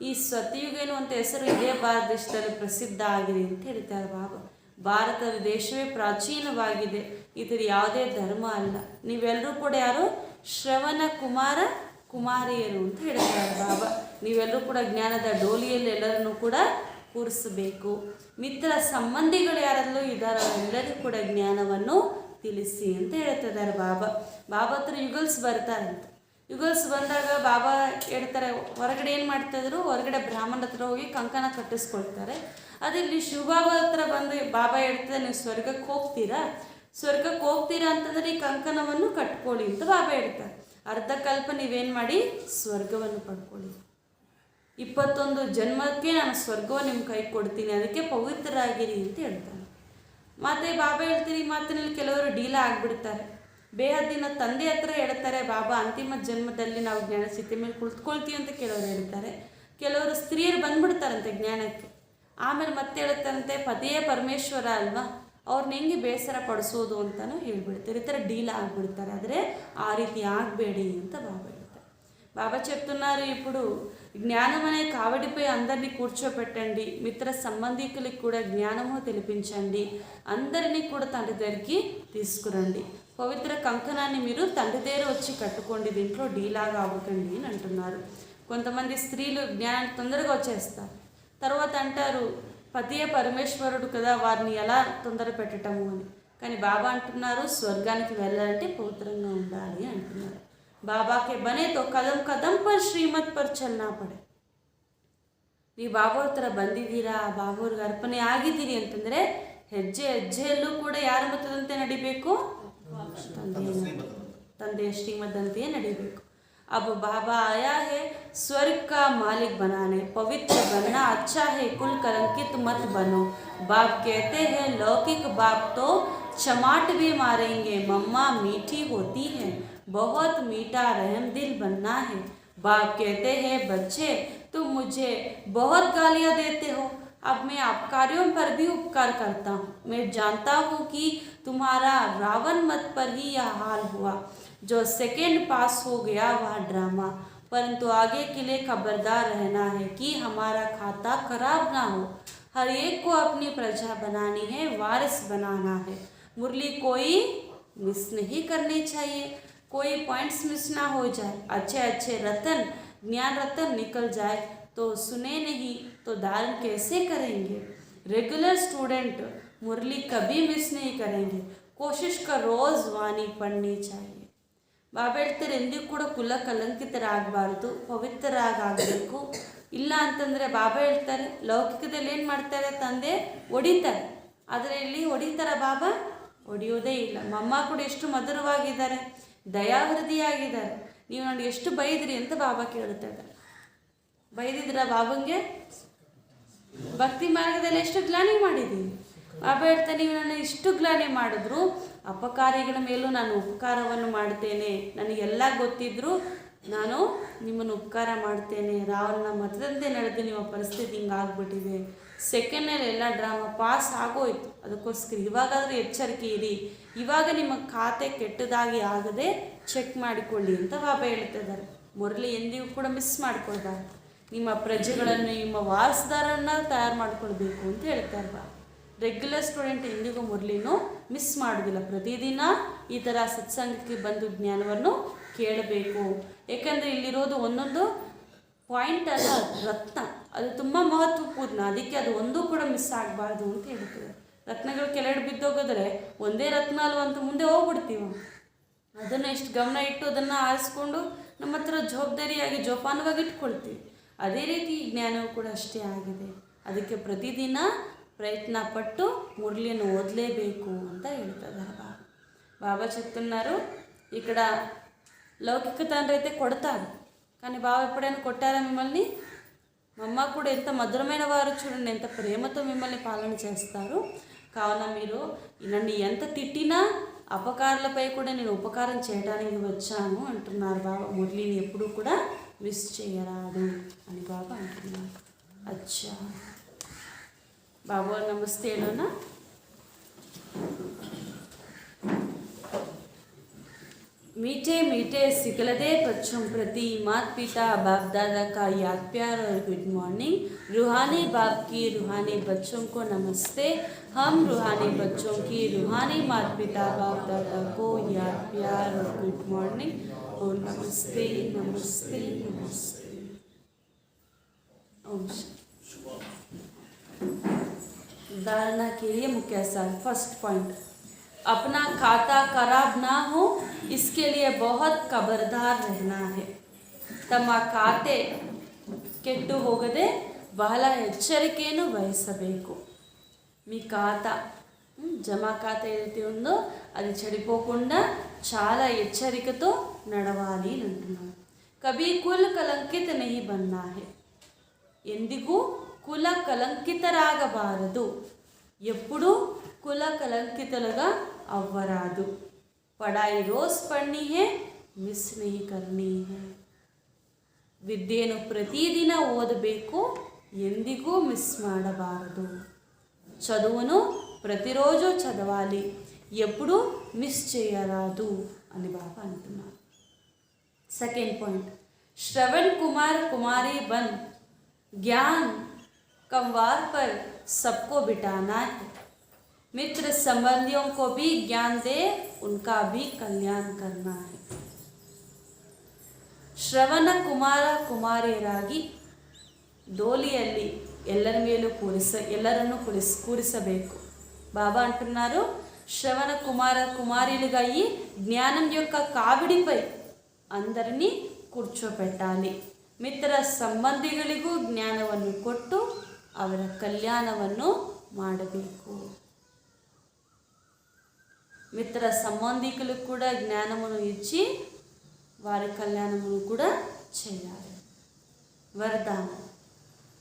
ಈ ಸತ್ಯುಗ ಎನ್ನುವಂಥ ಹೆಸರು ಇದೇ ಭಾರತ ದೇಶದಲ್ಲಿ ಪ್ರಸಿದ್ಧ ಆಗಿದೆ ಅಂತ ಹೇಳ್ತಾರೆ ಬಾಬಾ. ಭಾರತದ ದೇಶವೇ ಪ್ರಾಚೀನವಾಗಿದೆ, ಇದರ ಯಾವುದೇ ಧರ್ಮ ಅಲ್ಲ. ನೀವೆಲ್ಲರೂ ಕೂಡ ಯಾರು? ಶ್ರವಣ ಕುಮಾರ ಕುಮಾರಿಯರು ಅಂತ ಹೇಳ್ತಾರೆ ಬಾಬಾ. ನೀವೆಲ್ಲರೂ ಕೂಡ ಜ್ಞಾನದ ಡೋಲಿಯಲ್ಲಿ ಎಲ್ಲರನ್ನೂ ಕೂಡ ಕೂರಿಸಬೇಕು. ಮಿತ್ರ ಸಂಬಂಧಿಗಳು ಯಾರೆಲ್ಲೂ ಇದ್ದಾರೋ ಎಲ್ಲರಿಗೂ ಕೂಡ ಜ್ಞಾನವನ್ನು ತಿಳಿಸಿ ಅಂತ ಹೇಳ್ತಿದ್ದಾರೆ ಬಾಬಾ. ಬಾಬಾ ಹತ್ರ ಯುಗಲ್ಸ್ ಬರ್ತಾರಂತ. ಯುಗಲ್ಸ್ ಬಂದಾಗ ಬಾಬಾ ಹೇಳ್ತಾರೆ, ಹೊರಗಡೆ ಏನು ಮಾಡ್ತಾಯಿದ್ರು, ಹೊರಗಡೆ ಬ್ರಾಹ್ಮಣರ ಹತ್ರ ಹೋಗಿ ಕಂಕಣ ಕಟ್ಟಿಸ್ಕೊಳ್ತಾರೆ. ಅದಿಲ್ಲಿ ಶಿವಬಾಬಾ ಹತ್ರ ಬಂದು ಬಾಬಾ ಹೇಳ್ತಾರೆ, ನೀವು ಸ್ವರ್ಗಕ್ಕೆ ಹೋಗ್ತೀರಾ ಅಂತಂದರೆ ಈ ಕಂಕಣವನ್ನು ಕಟ್ಕೊಳ್ಳಿ ಅಂತ ಬಾಬಾ ಹೇಳ್ತಾರೆ. ಅರ್ಧ ಕಲ್ಪ ನೀವೇನು ಮಾಡಿ ಸ್ವರ್ಗವನ್ನು ಪಡ್ಕೊಳ್ಳಿ, 21 ಜನ್ಮಕ್ಕೆ ನಾನು ಸ್ವರ್ಗವನ್ನು ನಿಮ್ಮ ಕೈ ಕೊಡ್ತೀನಿ, ಅದಕ್ಕೆ ಪವಿತ್ರರಾಗಿರಿ ಅಂತ ಹೇಳ್ತಾನೆ. ಮತ್ತು ಬಾಬಾ ಹೇಳ್ತೀರಿ, ಈ ಮಾತಿನಲ್ಲಿ ಕೆಲವರು ಡೀಲ ಆಗಿಬಿಡ್ತಾರೆ. ಬೇಹದ್ದಿನ ತಂದೆ ಹತ್ರ ಹೇಳ್ತಾರೆ, ಬಾಬಾ ಅಂತಿಮ ಜನ್ಮದಲ್ಲಿ ನಾವು ಜ್ಞಾನ ಸ್ಥಿತಿ ಮೇಲೆ ಕುಳಿತುಕೊಳ್ತೀವಿ ಅಂತ ಕೆಲವರು ಹೇಳ್ತಾರೆ. ಕೆಲವರು ಸ್ತ್ರೀಯರು ಬಂದ್ಬಿಡ್ತಾರಂತೆ ಜ್ಞಾನಕ್ಕೆ. ಆಮೇಲೆ ಮತ್ತೆ ಹೇಳ್ತಾರಂತೆ ಪತಿಯೇ ಪರಮೇಶ್ವರ ಅಲ್ವಾ, ಅವ್ರನ್ನ ಹೆಂಗೆ ಬೇಸರ ಪಡಿಸೋದು ಅಂತಲೂ ಹೇಳ್ಬಿಡ್ತಾರೆ. ಈ ಥರ ಡೀಲ ಆಗಿಬಿಡ್ತಾರೆ. ಆದರೆ ಆ ರೀತಿ ಆಗಬೇಡಿ ಅಂತ బాబా ಹೇಳ್ತಾರೆ. బాబా చెప్తున్నారు, ఇప్పుడు జ్ఞానం అనే కావడిపై అందరినీ కూర్చోపెట్టండి, మిత్ర సంబంధికులకు కూడా జ్ఞానము తెలిపించండి, అందరినీ కూడా తండ్రి దగ్గరికి తీసుకురండి. పవిత్ర కంకణాన్ని మీరు తండ్రి దగ్గర వచ్చి కట్టుకోండి, దీంట్లో డీలాగా అవ్వకండి అని అంటున్నారు. కొంతమంది స్త్రీలు జ్ఞానాన్ని తొందరగా వచ్చేస్తారు, తర్వాత అంటారు పతియే పరమేశ్వరుడు కదా, వారిని ఎలా తొందర పెట్టటము అని. కానీ బాబా అంటున్నారు స్వర్గానికి వెళ్ళాలంటే పవిత్రంగా ఉండాలి అంటున్నారు. బాబాకే బనే తో కదం కదం పర్ శ్రీమత్ పర్ చల్నా ಪಡೆ. ನೀವು ಬಾಬೋರ ಥರ ಬಂದಿದ್ದೀರಾ, ಬಾಬೋರ್ಗೆ ಅರ್ಪಣೆ ಆಗಿದ್ದೀರಿ ಅಂತಂದರೆ ಹೆಜ್ಜೆ ಹೆಜ್ಜೆಯಲ್ಲೂ ಕೂಡ ಯಾರ ಮತದಂತೆ ನಡಿಬೇಕು? ತಂದೆಯ ಶ್ರೀಮದ್ದಂತೆಯೇ ನಡಿಬೇಕು. अब बाबा आया है स्वर्ग का मालिक बनाने, पवित्र बनना अच्छा है, कुल कलंकित मत बनो. बाप कहते हैं लौकिक बाप तो चमाट भी मारेंगे, मम्मा मीठी होती है, बहुत मीठा रहम दिल बनना है. बाप कहते हैं बच्चे तुम मुझे बहुत गालियाँ देते हो, अब मैं अपकारियों पर भी उपकार करता हूँ. मैं जानता हूँ कि तुम्हारा रावण मत पर ही यह हाल हुआ. जो सेकेंड पास हो गया वह ड्रामा, परंतु आगे के लिए खबरदार रहना है कि हमारा खाता खराब ना हो. हर एक को अपनी प्रजा बनानी है, वारिस बनाना है. मुरली कोई मिस नहीं करनी चाहिए, कोई पॉइंट्स मिस ना हो जाए. अच्छे अच्छे रतन ज्ञान रतन निकल जाए तो सुने नहीं तो धारण कैसे करेंगे. रेगुलर स्टूडेंट मुरली कभी मिस नहीं करेंगे, कोशिश कर रोज़ वाणी पढ़नी चाहिए. ಬಾಬಾ ಹೇಳ್ತಾರೆ ಎಂದಿಗೂ ಕೂಡ ಕುಲ ಕಲಂಕಿತರಾಗಬಾರ್ದು, ಪವಿತ್ರರಾಗಬೇಕು. ಇಲ್ಲ ಅಂತಂದರೆ ಬಾಬಾ ಹೇಳ್ತಾರೆ ಲೌಕಿಕದಲ್ಲಿ ಏನು ಮಾಡ್ತಾರೆ, ತಂದೆ ಹೊಡಿತಾರೆ, ಆದರೆ ಇಲ್ಲಿ ಹೊಡಿತಾರ ಬಾಬಾ? ಹೊಡೆಯೋದೇ ಇಲ್ಲ. ಮಮ್ಮ ಕೂಡ ಎಷ್ಟು ಮಧುರವಾಗಿದ್ದಾರೆ, ದಯಾಹೃದಿಯಾಗಿದ್ದಾರೆ. ನೀವು ನನಗೆ ಎಷ್ಟು ಬೈದ್ರಿ ಅಂತ ಬಾಬಾ ಕೇಳ್ತಾ ಇದ್ದಾರೆ. ಬೈದಿದ್ರ ಬಾಬಂಗೆ? ಭಕ್ತಿ ಮಾರ್ಗದಲ್ಲಿ ಎಷ್ಟು ಗ್ಲಾನಿ ಮಾಡಿದ್ದೀವಿ. ಬಾಬಾ ಹೇಳ್ತಾರೆ ನೀವು ನನ್ನ ಇಷ್ಟು ಗ್ಲಾನಿ ಮಾಡಿದ್ರು ಅಪಕಾರಿಗಳ ಮೇಲೂ ನಾನು ಉಪಕಾರವನ್ನು ಮಾಡ್ತೇನೆ, ನನಗೆಲ್ಲ ಗೊತ್ತಿದ್ದರೂ ನಾನು ನಿಮ್ಮನ್ನು ಉಪಕಾರ ಮಾಡ್ತೇನೆ. ರಾವಣನ ಮತದಂತೆ ನಡೆದು ನಿಮ್ಮ ಪರಿಸ್ಥಿತಿ ಹಿಂಗಾಗ್ಬಿಟ್ಟಿದೆ. ಸೆಕೆಂಡ್ನಲ್ಲಿ ಎಲ್ಲ ಡ್ರಾಮಾ ಪಾಸ್ ಆಗೋಯ್ತು, ಅದಕ್ಕೋಸ್ಕರ ಇವಾಗಾದರೂ ಎಚ್ಚರಿಕೆ ಇರಿ, ಇವಾಗ ನಿಮ್ಮ ಖಾತೆ ಕೆಟ್ಟದಾಗಿ ಆಗದೆ ಚೆಕ್ ಮಾಡಿಕೊಳ್ಳಿ ಅಂತ ಬಾಬಾ ಹೇಳ್ತಿದ್ದಾರೆ. ಮುರಳಿ ಎಂದಿಗೂ ಕೂಡ ಮಿಸ್ ಮಾಡಿಕೊಳ್ಬಾರ್ದು. ನಿಮ್ಮ ಪ್ರಜೆಗಳನ್ನು, ನಿಮ್ಮ ವಾರಸುದಾರನ್ನು ತಯಾರು ಮಾಡಿಕೊಳ್ಬೇಕು ಅಂತ ಹೇಳ್ತಾರೆ ಬಾಬಾ. ರೆಗ್ಯುಲರ್ ಸ್ಟೂಡೆಂಟ್ ಎಂದಿಗೂ ಮುರಳಿನೂ ಮಿಸ್ ಮಾಡೋದಿಲ್ಲ. ಪ್ರತಿದಿನ ಈ ಥರ ಸತ್ಸಂಗಕ್ಕೆ ಬಂದು ಜ್ಞಾನವನ್ನು ಕೇಳಬೇಕು. ಏಕೆಂದರೆ ಇಲ್ಲಿರೋದು ಒಂದೊಂದು ಪಾಯಿಂಟ್ ಅಲ್ಲ, ರತ್ನ, ಅದು ತುಂಬ ಮಹತ್ವಪೂರ್ಣ. ಅದಕ್ಕೆ ಅದು ಒಂದೂ ಕೂಡ ಮಿಸ್ ಆಗಬಾರ್ದು ಅಂತ ಹೇಳ್ತಾರೆ. ರತ್ನಗಳು ಕೆಳಗಡೆ ಬಿದ್ದೋಗಿದ್ರೆ ಒಂದೇ ರತ್ನ ಅಲ್ವ ಅಂತ ಮುಂದೆ ಹೋಗ್ಬಿಡ್ತೀವಿ. ಅದನ್ನು ಎಷ್ಟು ಗಮನ ಇಟ್ಟು ಅದನ್ನು ಆರಿಸ್ಕೊಂಡು ನಮ್ಮ ಹತ್ರ ಜವಾಬ್ದಾರಿಯಾಗಿ ಜೋಪಾನವಾಗಿ ಇಟ್ಕೊಳ್ತೀವಿ. ಅದೇ ರೀತಿ ಜ್ಞಾನವೂ ಕೂಡ ಅಷ್ಟೇ ಆಗಿದೆ. ಅದಕ್ಕೆ ಪ್ರತಿದಿನ ప్రయత్న పట్టు మురళిని వదిలేಬೇಕು ಅಂತ ಹೇಳ್ತಾರೆ బాబా చెప్తున్నారు. ఇక్కడ లౌకికత అయితే కొడతారు, కానీ బాబా ఎప్పుడైనా కొట్టారా మిమ్మల్ని? మమ్మ కూడా ఎంత మధురమైన వారు చూడండి, ఎంత ప్రేమతో మిమ్మల్ని పాలన చేస్తారు. కావున మీరు నన్ను ఎంత తిట్టినా అపకారులపై కూడా నేను ఉపకారం చేయడానికి వచ్చాను అంటున్నారు బాబా. మురళిని ఎప్పుడూ కూడా మిస్ చేయరాదు అని బాబా అంటున్నారు. అచ్చా बाबा नमस्ते हेलो ना. मीठे मीठे सिकलदे बच्चों प्रति माता पिता बाप दादा का याद प्यार और गुड मॉर्निंग. रूहानी बाप की रूहानी बच्चों को नमस्ते. हम रूहानी बच्चों की रूहानी माता पिता बाप दादा को याद प्यार और गुड मॉर्निंग और नमस्ते नमस्ते नमस्ते. ओम धारणा के लिए मुख्य सार. फर्स्ट पॉइंट, अपना खाता खराब ना हो इसके लिए बहुत खबरदार रहना है. ತಮ್ಮ ಖಾತೆ ಕೆಟ್ಟು ಹೋಗದೆ ಬಹಳ ಎಚ್ಚರಿಕೆಯನ್ನು ವಹಿಸಬೇಕು. మీ ఖాతా జమా ఖాతా ఏదైతే ఉందో అది చెడిపోకుండా చాలా హెచ్చరికతో నడవాలి అంటున్నారు. కభీ కుల్ కలంకిత నహీ బన్నా హై, ಎಂದಿಗೂ కుల కలంకితరాగబారదు, ఎప్పుడూ కుల కలంకితులుగా అవ్వరాదు. పడాయి రోజ్ పढ़नी है, మిస్ नहीं करनी है. ವಿದ್ಯೆಯನ್ನು ಪ್ರತಿದಿನ ಓದಬೇಕು, ಎಂದಿಗೂ ಮಿಸ್ ಮಾಡಬಾರದು. చదువును ప్రతిరోజు చదవాలి, ఎప్పుడూ మిస్ చేయరాదు అని బాబా అంటున్నారు. సెకండ్ పాయింట్, శ్రవణ్ కుమార్ కుమారి బన్ ज्ञान कमवार पर सबको बिठाना है. मित्र संबंधियों को भी ज्ञान दे, उनका भी कल्याण करना है. ಶ್ರವಣ ಕುಮಾರ ಕುಮಾರಿಯರಾಗಿ ಡೋಲಿಯಲ್ಲಿ ಎಲ್ಲರನ್ನೂ ಕೂರಿಸಬೇಕು. ಬಾಬಾ ಅಂటున్నారు శ్రవణ కుమార కుమారులుగా ఈ జ్ఞానం యొక్క కావిడిపై అందరినీ ಕೂರ್ಚೋಬೆಟ್ಟಾಲಿ. ಮಿತ್ರ ಸಂಬಂಧಿಗಳಿಗೂ ಜ್ಞಾನವನ್ನು ಕೊಟ್ಟು ಅವರ ಕಲ್ಯಾಣವನ್ನು ಮಾಡಬೇಕು. ಮಿತ್ರ ಸಂಬಂಧಿకులకు కూడా జ్ఞానమును ఇచ్చి వారి కళ్యాణమును కూడా చేయాలి. वरदान.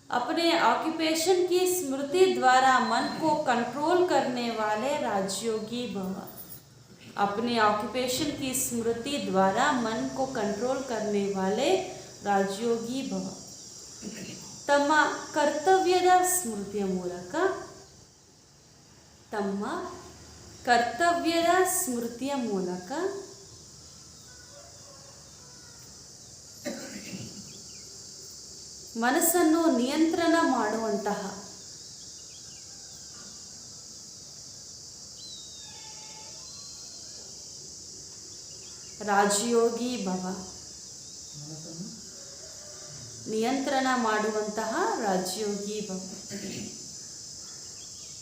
अपने ऑक्यूपेशन की स्मृति द्वारा मन को कंट्रोल करने वाले राजयोगी भव. अपने ऑक्यूपेशन की स्मृति द्वारा मन को कंट्रोल करने वाले राजयोगी भव. ತಮ್ಮ ಕರ್ತವ್ಯದ ಸ್ಮೃತಿಯ ಮೂಲಕ ಮನಸ್ಸನ್ನು ನಿಯಂತ್ರಣ ಮಾಡುವಂತಹ ರಾಜಯೋಗಿ ಭವ. నియంత్రణ ಮಾಡುವಂತಹ రాజయోగి భవ.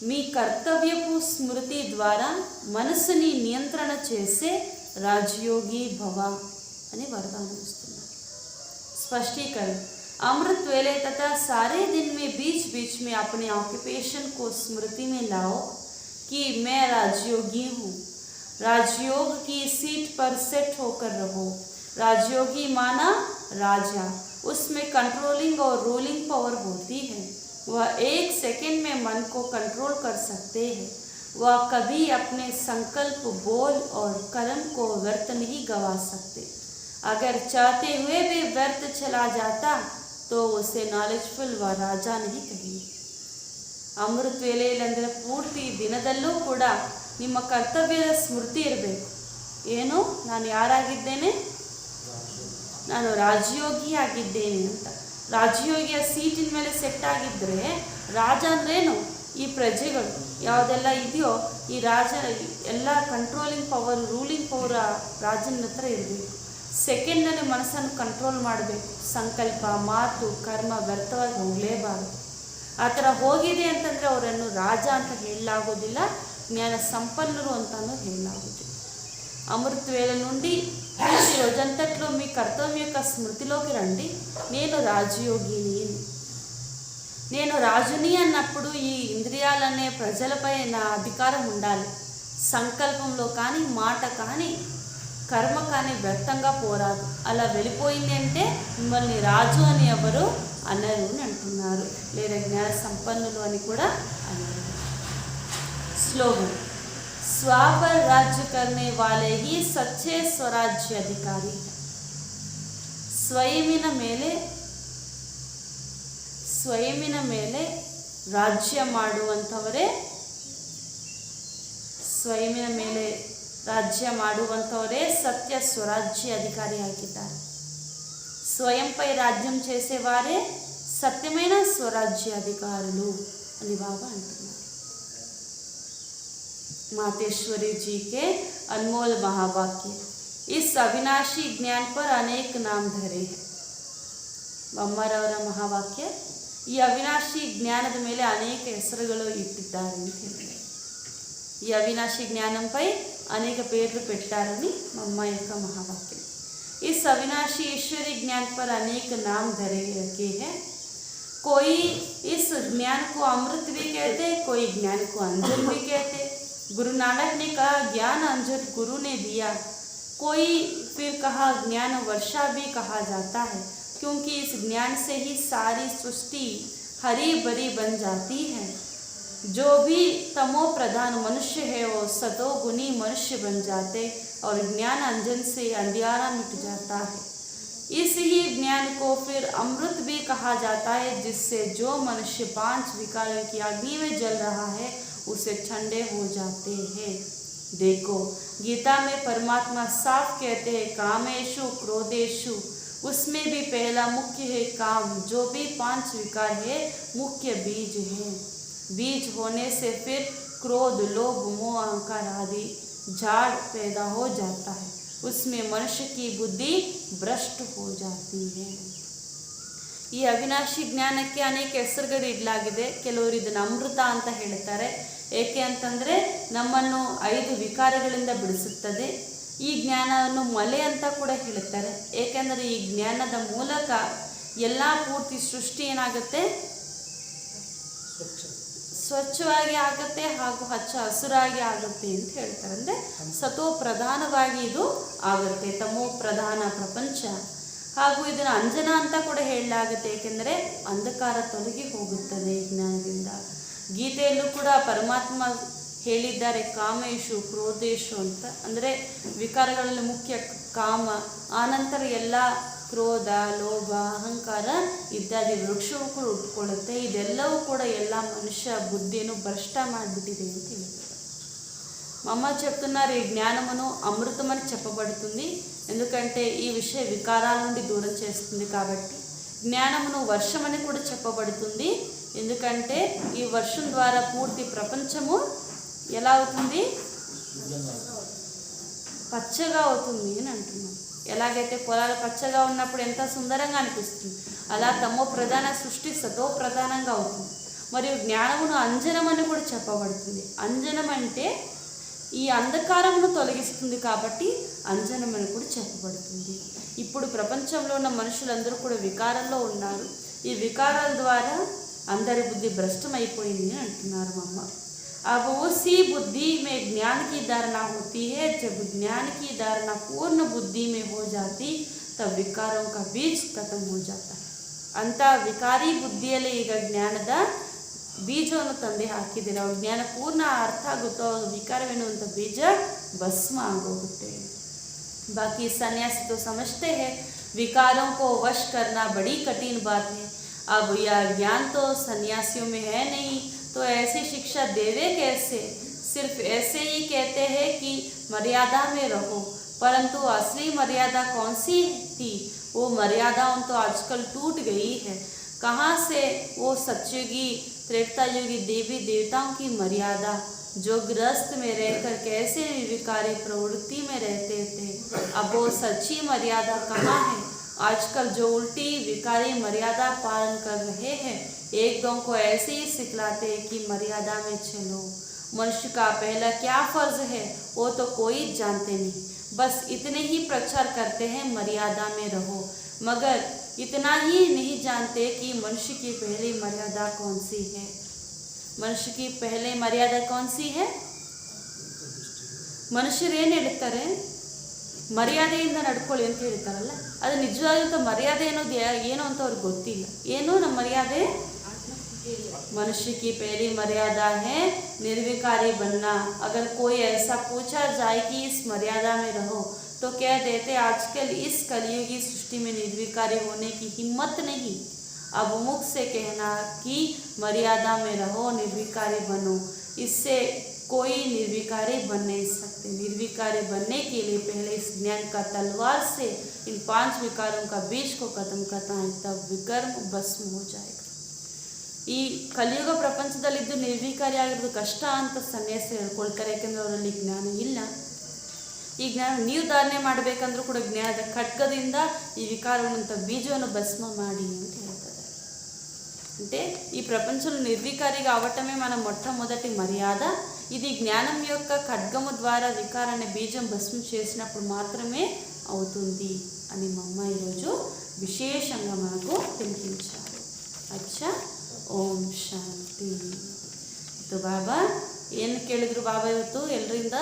మీ కర్తవ్యపు స్మృతి ద్వారా మనసుని నియంత్రణ చేసే రాజయోగి భవ అని వరదానం ఇస్తున్నారు. स्पष्टीकरण. अमृत वेले तथा सारे दिन में बीच बीच में अपने ऑक्यूपेशन को स्मृति में लाओ कि मैं राजयोगी हूँ. राजयोग की सीट पर सेट होकर रहो. राजयोगी माना राजा, उसमें कंट्रोलिंग और रूलिंग पावर होती है. वह 1 सेकंड में मन को कंट्रोल कर सकते हैं. वह कभी अपने संकल्प, बोल और कर्म को व्यर्थ नहीं गवा सकते. अगर चाहते हुए भी व्यर्थ चला जाता तो उसे नॉलेजफुल व राजा नहीं कहेंगे. ಅಮೃತ ವೇಳೆಯಲ್ಲಂದರೆ ಪೂರ್ತಿ ದಿನದಲ್ಲೂ ಕೂಡ ನಿಮ್ಮ ಕರ್ತವ್ಯದ ಸ್ಮೃತಿ ಇರಬೇಕು. ಏನು, ನಾನು ಯಾರಾಗಿದ್ದೇನೆ? ನಾನು ರಾಜಯೋಗಿ ಆಗಿದ್ದೇನೆ ಅಂತ. ರಾಜಯೋಗಿಯ ಸೀಟಿನ ಮೇಲೆ ಸೆಟ್ ಆಗಿದ್ದರೆ ರಾಜ ಅಂದ್ರೇನು? ಈ ಪ್ರಜೆಗಳು ಯಾವುದೆಲ್ಲ ಇದೆಯೋ ಈ ರಾಜ ಎಲ್ಲ ಕಂಟ್ರೋಲಿಂಗ್ ಪವರ್, ರೂಲಿಂಗ್ ಪವರ್ ರಾಜನ ಹತ್ರ ಇರಬೇಕು. ಸೆಕೆಂಡ್ನಲ್ಲಿ ಮನಸ್ಸನ್ನು ಕಂಟ್ರೋಲ್ ಮಾಡಬೇಕು. ಸಂಕಲ್ಪ, ಮಾತು, ಕರ್ಮ ವ್ಯರ್ಥವಾಗಿ ಹೋಗಲೇಬಾರದು. ಆ ಥರ ಹೋಗಿದೆ ಅಂತಂದರೆ ಅವರನ್ನು ರಾಜ ಅಂತ ಹೇಳಲಾಗೋದಿಲ್ಲ, జ్ఞాన సంపన్నులు అంతాను ಹೇಳಲಾಗುತ್ತದೆ. అమృత వేళ నుండి ఈ రోజంతట్లో మీ కర్తవ్యం యొక్క స్మృతిలోకి రండి. నేను రాజయోగిని, నేను రాజుని అన్నప్పుడు ఈ ఇంద్రియాలనే ప్రజలపై నా అధికారం ఉండాలి. సంకల్పంలో కానీ, మాట కానీ, కర్మ కానీ వ్యర్థంగా పోరాదు. అలా వెళ్ళిపోయింది అంటే మిమ్మల్ని రాజు అని ఎవరు అనరు అని అంటున్నారు, లేదా జ్ఞాన సంపన్నులు అని కూడా అన్నారు. स्लोगन. स्वा पर राज्य करने वाले ही सच्चे स्वराज्य अधिकारी हैं. ಸ್ವಯಮಿನ ಮೇಲೆ ರಾಜ್ಯ ಮಾಡುವಂಥವರೇ ಸತ್ಯ ಸ್ವರಾಜ್ಯ అధికారిಯಾಗಿದ್ದಾರೆ. స్వయంపై రాజ్యం చేసేవారే సత్యమైన స్వరాజ్య అధికారులు అని బాబా అంటున్నారు. मातेश्वरी जी के अनमोल महावाक्य. इस अविनाशी ज्ञान पर अनेक नाम धरे हैं. ಅಮ್ಮರವರ ಮಹಾವಾಕ್ಯ, ಈ ಅವಿನಾಶಿ ಜ್ಞಾನದ ಮೇಲೆ ಅನೇಕ ಹೆಸರುಗಳು ಇಟ್ಟಿದ್ದಾರೆ ಅಂತ ಹೇಳ್ತಾರೆ. ಈ ಅವಿನಾಶಿ ಜ್ಞಾನಂపై ಅನೇಕ పేర్లు పెట్టారని అమ్మ యొక్క మహావాక్యం. इस अविनाशी ईश्वरी ज्ञान पर अनेक नाम धरे रखे हैं. कोई इस ज्ञान को अमृत भी कहते, कोई ज्ञान को अंजन भी कहते. गुरु नानक ने कहा ज्ञान अंजन गुरु ने दिया. कोई फिर कहा ज्ञान वर्षा भी कहा जाता है, क्योंकि इस ज्ञान से ही सारी सृष्टि हरी भरी बन जाती है. जो भी तमो प्रधान मनुष्य है वो सतो गुणी मनुष्य बन जाते और ज्ञान अंजन से अंधियारा मिट जाता है. इस ही ज्ञान को फिर अमृत भी कहा जाता है, जिससे जो मनुष्य 5 विकारों की अग्नि में जल रहा है उसे ठंडे हो जाते हैं. देखो, गीता में परमात्मा साफ कहते हैं, कामेशु क्रोधेशु, उसमें भी पहला मुख्य है काम. जो भी 5 विकार है मुख्य बीज है. बीज होने से फिर क्रोध, लोभ, मोह, अहंकार आदि झाड़ पैदा हो जाता है. उसमें मनुष्य की बुद्धि भ्रष्ट हो जाती है. ಈ ಅವಿನಾಶಿ ಜ್ಞಾನಕ್ಕೆ ಅನೇಕ ಹೆಸರುಗಳು ಇಡಲಾಗಿದೆ. ಕೆಲವರು ಇದನ್ನು ಅಮೃತ ಅಂತ ಹೇಳ್ತಾರೆ, ಏಕೆ ಅಂತಂದರೆ ನಮ್ಮನ್ನು 5 ವಿಕಾರಗಳಿಂದ ಬಿಡಿಸುತ್ತದೆ. ಈ ಜ್ಞಾನವನ್ನು ಮಲೆ ಅಂತ ಕೂಡ ಹೇಳುತ್ತಾರೆ. ಏಕೆಂದರೆ ಈ ಜ್ಞಾನದ ಮೂಲಕ ಎಲ್ಲ ಪೂರ್ತಿ ಸೃಷ್ಟಿ ಏನಾಗುತ್ತೆ, ಸ್ವಚ್ಛವಾಗಿ ಆಗುತ್ತೆ ಹಾಗೂ ಹಚ್ಚ ಹಸುರಾಗಿ ಆಗುತ್ತೆ ಅಂತ ಹೇಳ್ತಾರೆ. ಅಂದರೆ ಸತೋ ಪ್ರಧಾನವಾಗಿ ಇದು ಆಗುತ್ತೆ, ತಮೋ ಪ್ರಧಾನ ಪ್ರಪಂಚ. ಹಾಗೂ ಇದನ್ನು ಅಂಜನ ಅಂತ ಕೂಡ ಹೇಳಲಾಗುತ್ತೆ, ಏಕೆಂದರೆ ಅಂಧಕಾರ ತೊಲಗಿ ಹೋಗುತ್ತದೆ ಈ ಜ್ಞಾನದಿಂದ. ಗೀತೆಯಲ್ಲೂ ಕೂಡ ಪರಮಾತ್ಮ ಹೇಳಿದ್ದಾರೆ ಕಾಮೇಶು ಕ್ರೋಧೇಶು ಅಂತ. ಅಂದರೆ ವಿಕಾರಗಳಲ್ಲಿ ಮುಖ್ಯ ಕಾಮ, ಆನಂತರ ಎಲ್ಲ ಕ್ರೋಧ, ಲೋಭ, ಅಹಂಕಾರ ಇತ್ಯಾದಿ ವೃಕ್ಷವು ಕೂಡ ಉಟ್ಕೊಳ್ಳುತ್ತೆ. ಇದೆಲ್ಲವೂ ಕೂಡ ಎಲ್ಲ మనుష్య బుద్ధిను భ్రష్ట ಮಾಡಿಬಿಟ್ಟಿದೆ ಅಂತ ಹೇಳ್ತಾರೆ. మమ్మ చెప్తున్నారు ఈ జ్ఞానమును అమృతమని చెప్పబడుతుంది, ఎందుకంటే ఈ విషయ వికారాల నుండి దూరం చేస్తుంది. కాబట్టి జ్ఞానమును వర్షమని కూడా చెప్పబడుతుంది, ఎందుకంటే ఈ వర్షం ద్వారా పూర్తి ప్రపంచము ఎలా అవుతుంది, పచ్చగా అవుతుంది అని అంటున్నాం. ఎలాగైతే పొలాలు పచ్చగా ఉన్నప్పుడు ఎంత సుందరంగా అనిపిస్తుంది, అలా తమో ప్రధాన సృష్టి సతో ప్రధానంగా అవుతుంది. మరియు జ్ఞానమును అంజనమని కూడా చెప్పబడుతుంది. అంజనం అంటే ఈ అంధకారమును తొలగిస్తుంది, కాబట్టి అంజనమని కూడా చెప్పబడుతుంది. ఇప్పుడు ప్రపంచంలో ఉన్న మనుషులందరూ కూడా వికారంలో ఉన్నారు. ఈ వికారాల ద్వారా అందరి బుద్ధి భ్రష్టమైపోయింది అని అంటున్నారు మమ్మ. अब उसी बुद्धि में ज्ञान की धारणा होती है. जब ज्ञान की धारणा पूर्ण बुद्धि में हो जाती तब विकारों का बीज खत्म हो जाता है. अंत विकारी बुद्धिಯಲ್ಲಿ ಈಗ ಜ್ಞಾನದ ಬೀಜವನ್ನು ತಂದೆ ಹಾಕಿದ್ದೀರ. ಜ್ಞಾನ ಪೂರ್ಣ ಅರ್ಥ ಆಗುತ್ತೋ ವಿಕಾರವೆನ್ನುವಂಥ ಬೀಜ ಭಸ್ಮ ಆಗೋಗುತ್ತೆ. बाकी सन्यासी तो समझते हैं विकारों को वश करना बड़ी कठिन बात है. अब यह ज्ञान तो सन्यासियों में है नहीं, तो ऐसी शिक्षा देवे कैसे? सिर्फ ऐसे ही कहते हैं कि मर्यादा में रहो, परंतु असली मर्यादा कौन सी थी? वो मर्यादाओं तो आजकल टूट गई है. कहाँ से वो सतयुगी त्रेतायुगी देवी देवताओं की मर्यादा, जो गृहस्थ में रहकर कैसे विकारी प्रवृत्ति में रहते थे, अब वो सच्ची मर्यादा कहाँ है? आजकल जो उल्टी विकारी मर्यादा पालन कर रहे हैं, एक दो को ऐसे ही सिखलाते कि मर्यादा में चलो. मनुष्य का पहला क्या फर्ज है वो तो कोई जानते नहीं, बस इतने ही प्रचार करते हैं मर्यादा में रहो, मगर इतना ही नहीं जानते कि मनुष्य की पहली मर्यादा कौन सी है. मनुष्य की पहले मर्यादा कौन सी है? ಮನುಷ್ಯರು ಏನು ಹೇಳ್ತಾರೆ, ಮರ್ಯಾದೆಯಿಂದ ನಡ್ಕೊಳ್ಳಿ ಅಂತ ಹೇಳ್ತಾರಲ್ಲ, ಅದು ನಿಜವಾದಂಥ ಮರ್ಯಾದೆ ಅನ್ನೋದು ಏನು ಅಂತ ಅವ್ರಿಗೆ ಗೊತ್ತಿಲ್ಲ. ಏನು ನಮ್ಮ ಮರ್ಯಾದೆ? मनुष्य की पहली मर्यादा है निर्विकारी बनना. अगर कोई ऐसा पूछा जाए कि इस मर्यादा में रहो, तो कह देते आजकल इस कलयुगी सृष्टि में निर्विकारी होने की हिम्मत नहीं. अब मुख से कहना कि मर्यादा में रहो, निर्विकारी बनो, इससे कोई निर्विकारी बन नहीं सकते. निर्विकारी बनने के लिए पहले इस ज्ञान का तलवार से इन 5 विकारों का बीज को खत्म करना है, तब विकर्म भस्म हो जाएगा. ಈ ಕಲಿಯುಗ ಪ್ರಪಂಚದಲ್ಲಿದ್ದು ನಿರ್ವಿಕಾರಿ ಆಗಿರೋದು ಕಷ್ಟ ಅಂತ ಸನ್ಯಾಸಿ ಹೇಳ್ಕೊಳ್ತಾರೆ, ಯಾಕೆಂದರೆ ಅವರಲ್ಲಿ ಜ್ಞಾನ ಇಲ್ಲ. ಈ ಜ್ಞಾನ ನೀವು ಧಾರಣೆ ಮಾಡಬೇಕಂದ್ರೂ ಕೂಡ ಜ್ಞಾನದ ಖಡ್ಗದಿಂದ ಈ వికారవంత బీజವನ್ನು భస్మ ಮಾಡಿ ಅಂತ ಹೇಳ್ತಾರೆ. అంటే ఈ ప్రపంచంలో నిర్వికారిగా అవటమే మన మొట్టమొదటి మర్యాద. ఇది జ్ఞానం యొక్క ఖడ్గము ద్వారా వికారాన్ని బీజం భస్మం చేసినప్పుడు మాత్రమే అవుతుంది అని మా అమ్మ ఈరోజు విశేషంగా మనకు తెలిపించారు. అచ్చా, ಓಂ ಶಾಂತಿ. ಇದು ಬಾಬಾ ಏನು ಕೇಳಿದ್ರು ಬಾಬಾ ಇವತ್ತು ಎಲ್ಲರಿಂದ?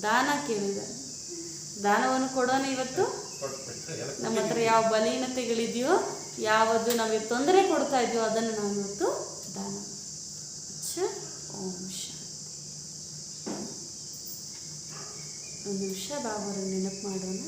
ದಾನ ಕೇಳಿದ್ದಾರೆ. ದಾನವನ್ನು ಕೊಡೋಣ ಇವತ್ತು. ನಮ್ಮ ಹತ್ರ ಯಾವ ಬಲಹೀನತೆಗಳಿದೆಯೋ, ಯಾವುದು ನಾವು ತೊಂದರೆ ಕೊಡ್ತಾ ಇದೆಯೋ ಅದನ್ನು ನಾವು ಇವತ್ತು ದಾನ. ಅಚ್ಚಾ, ಓಂ ಶಾಂತಿ. ಒಂದು ನಿಮಿಷ ಬಾಬಾರನ್ನು ನೆನಪು ಮಾಡೋಣ.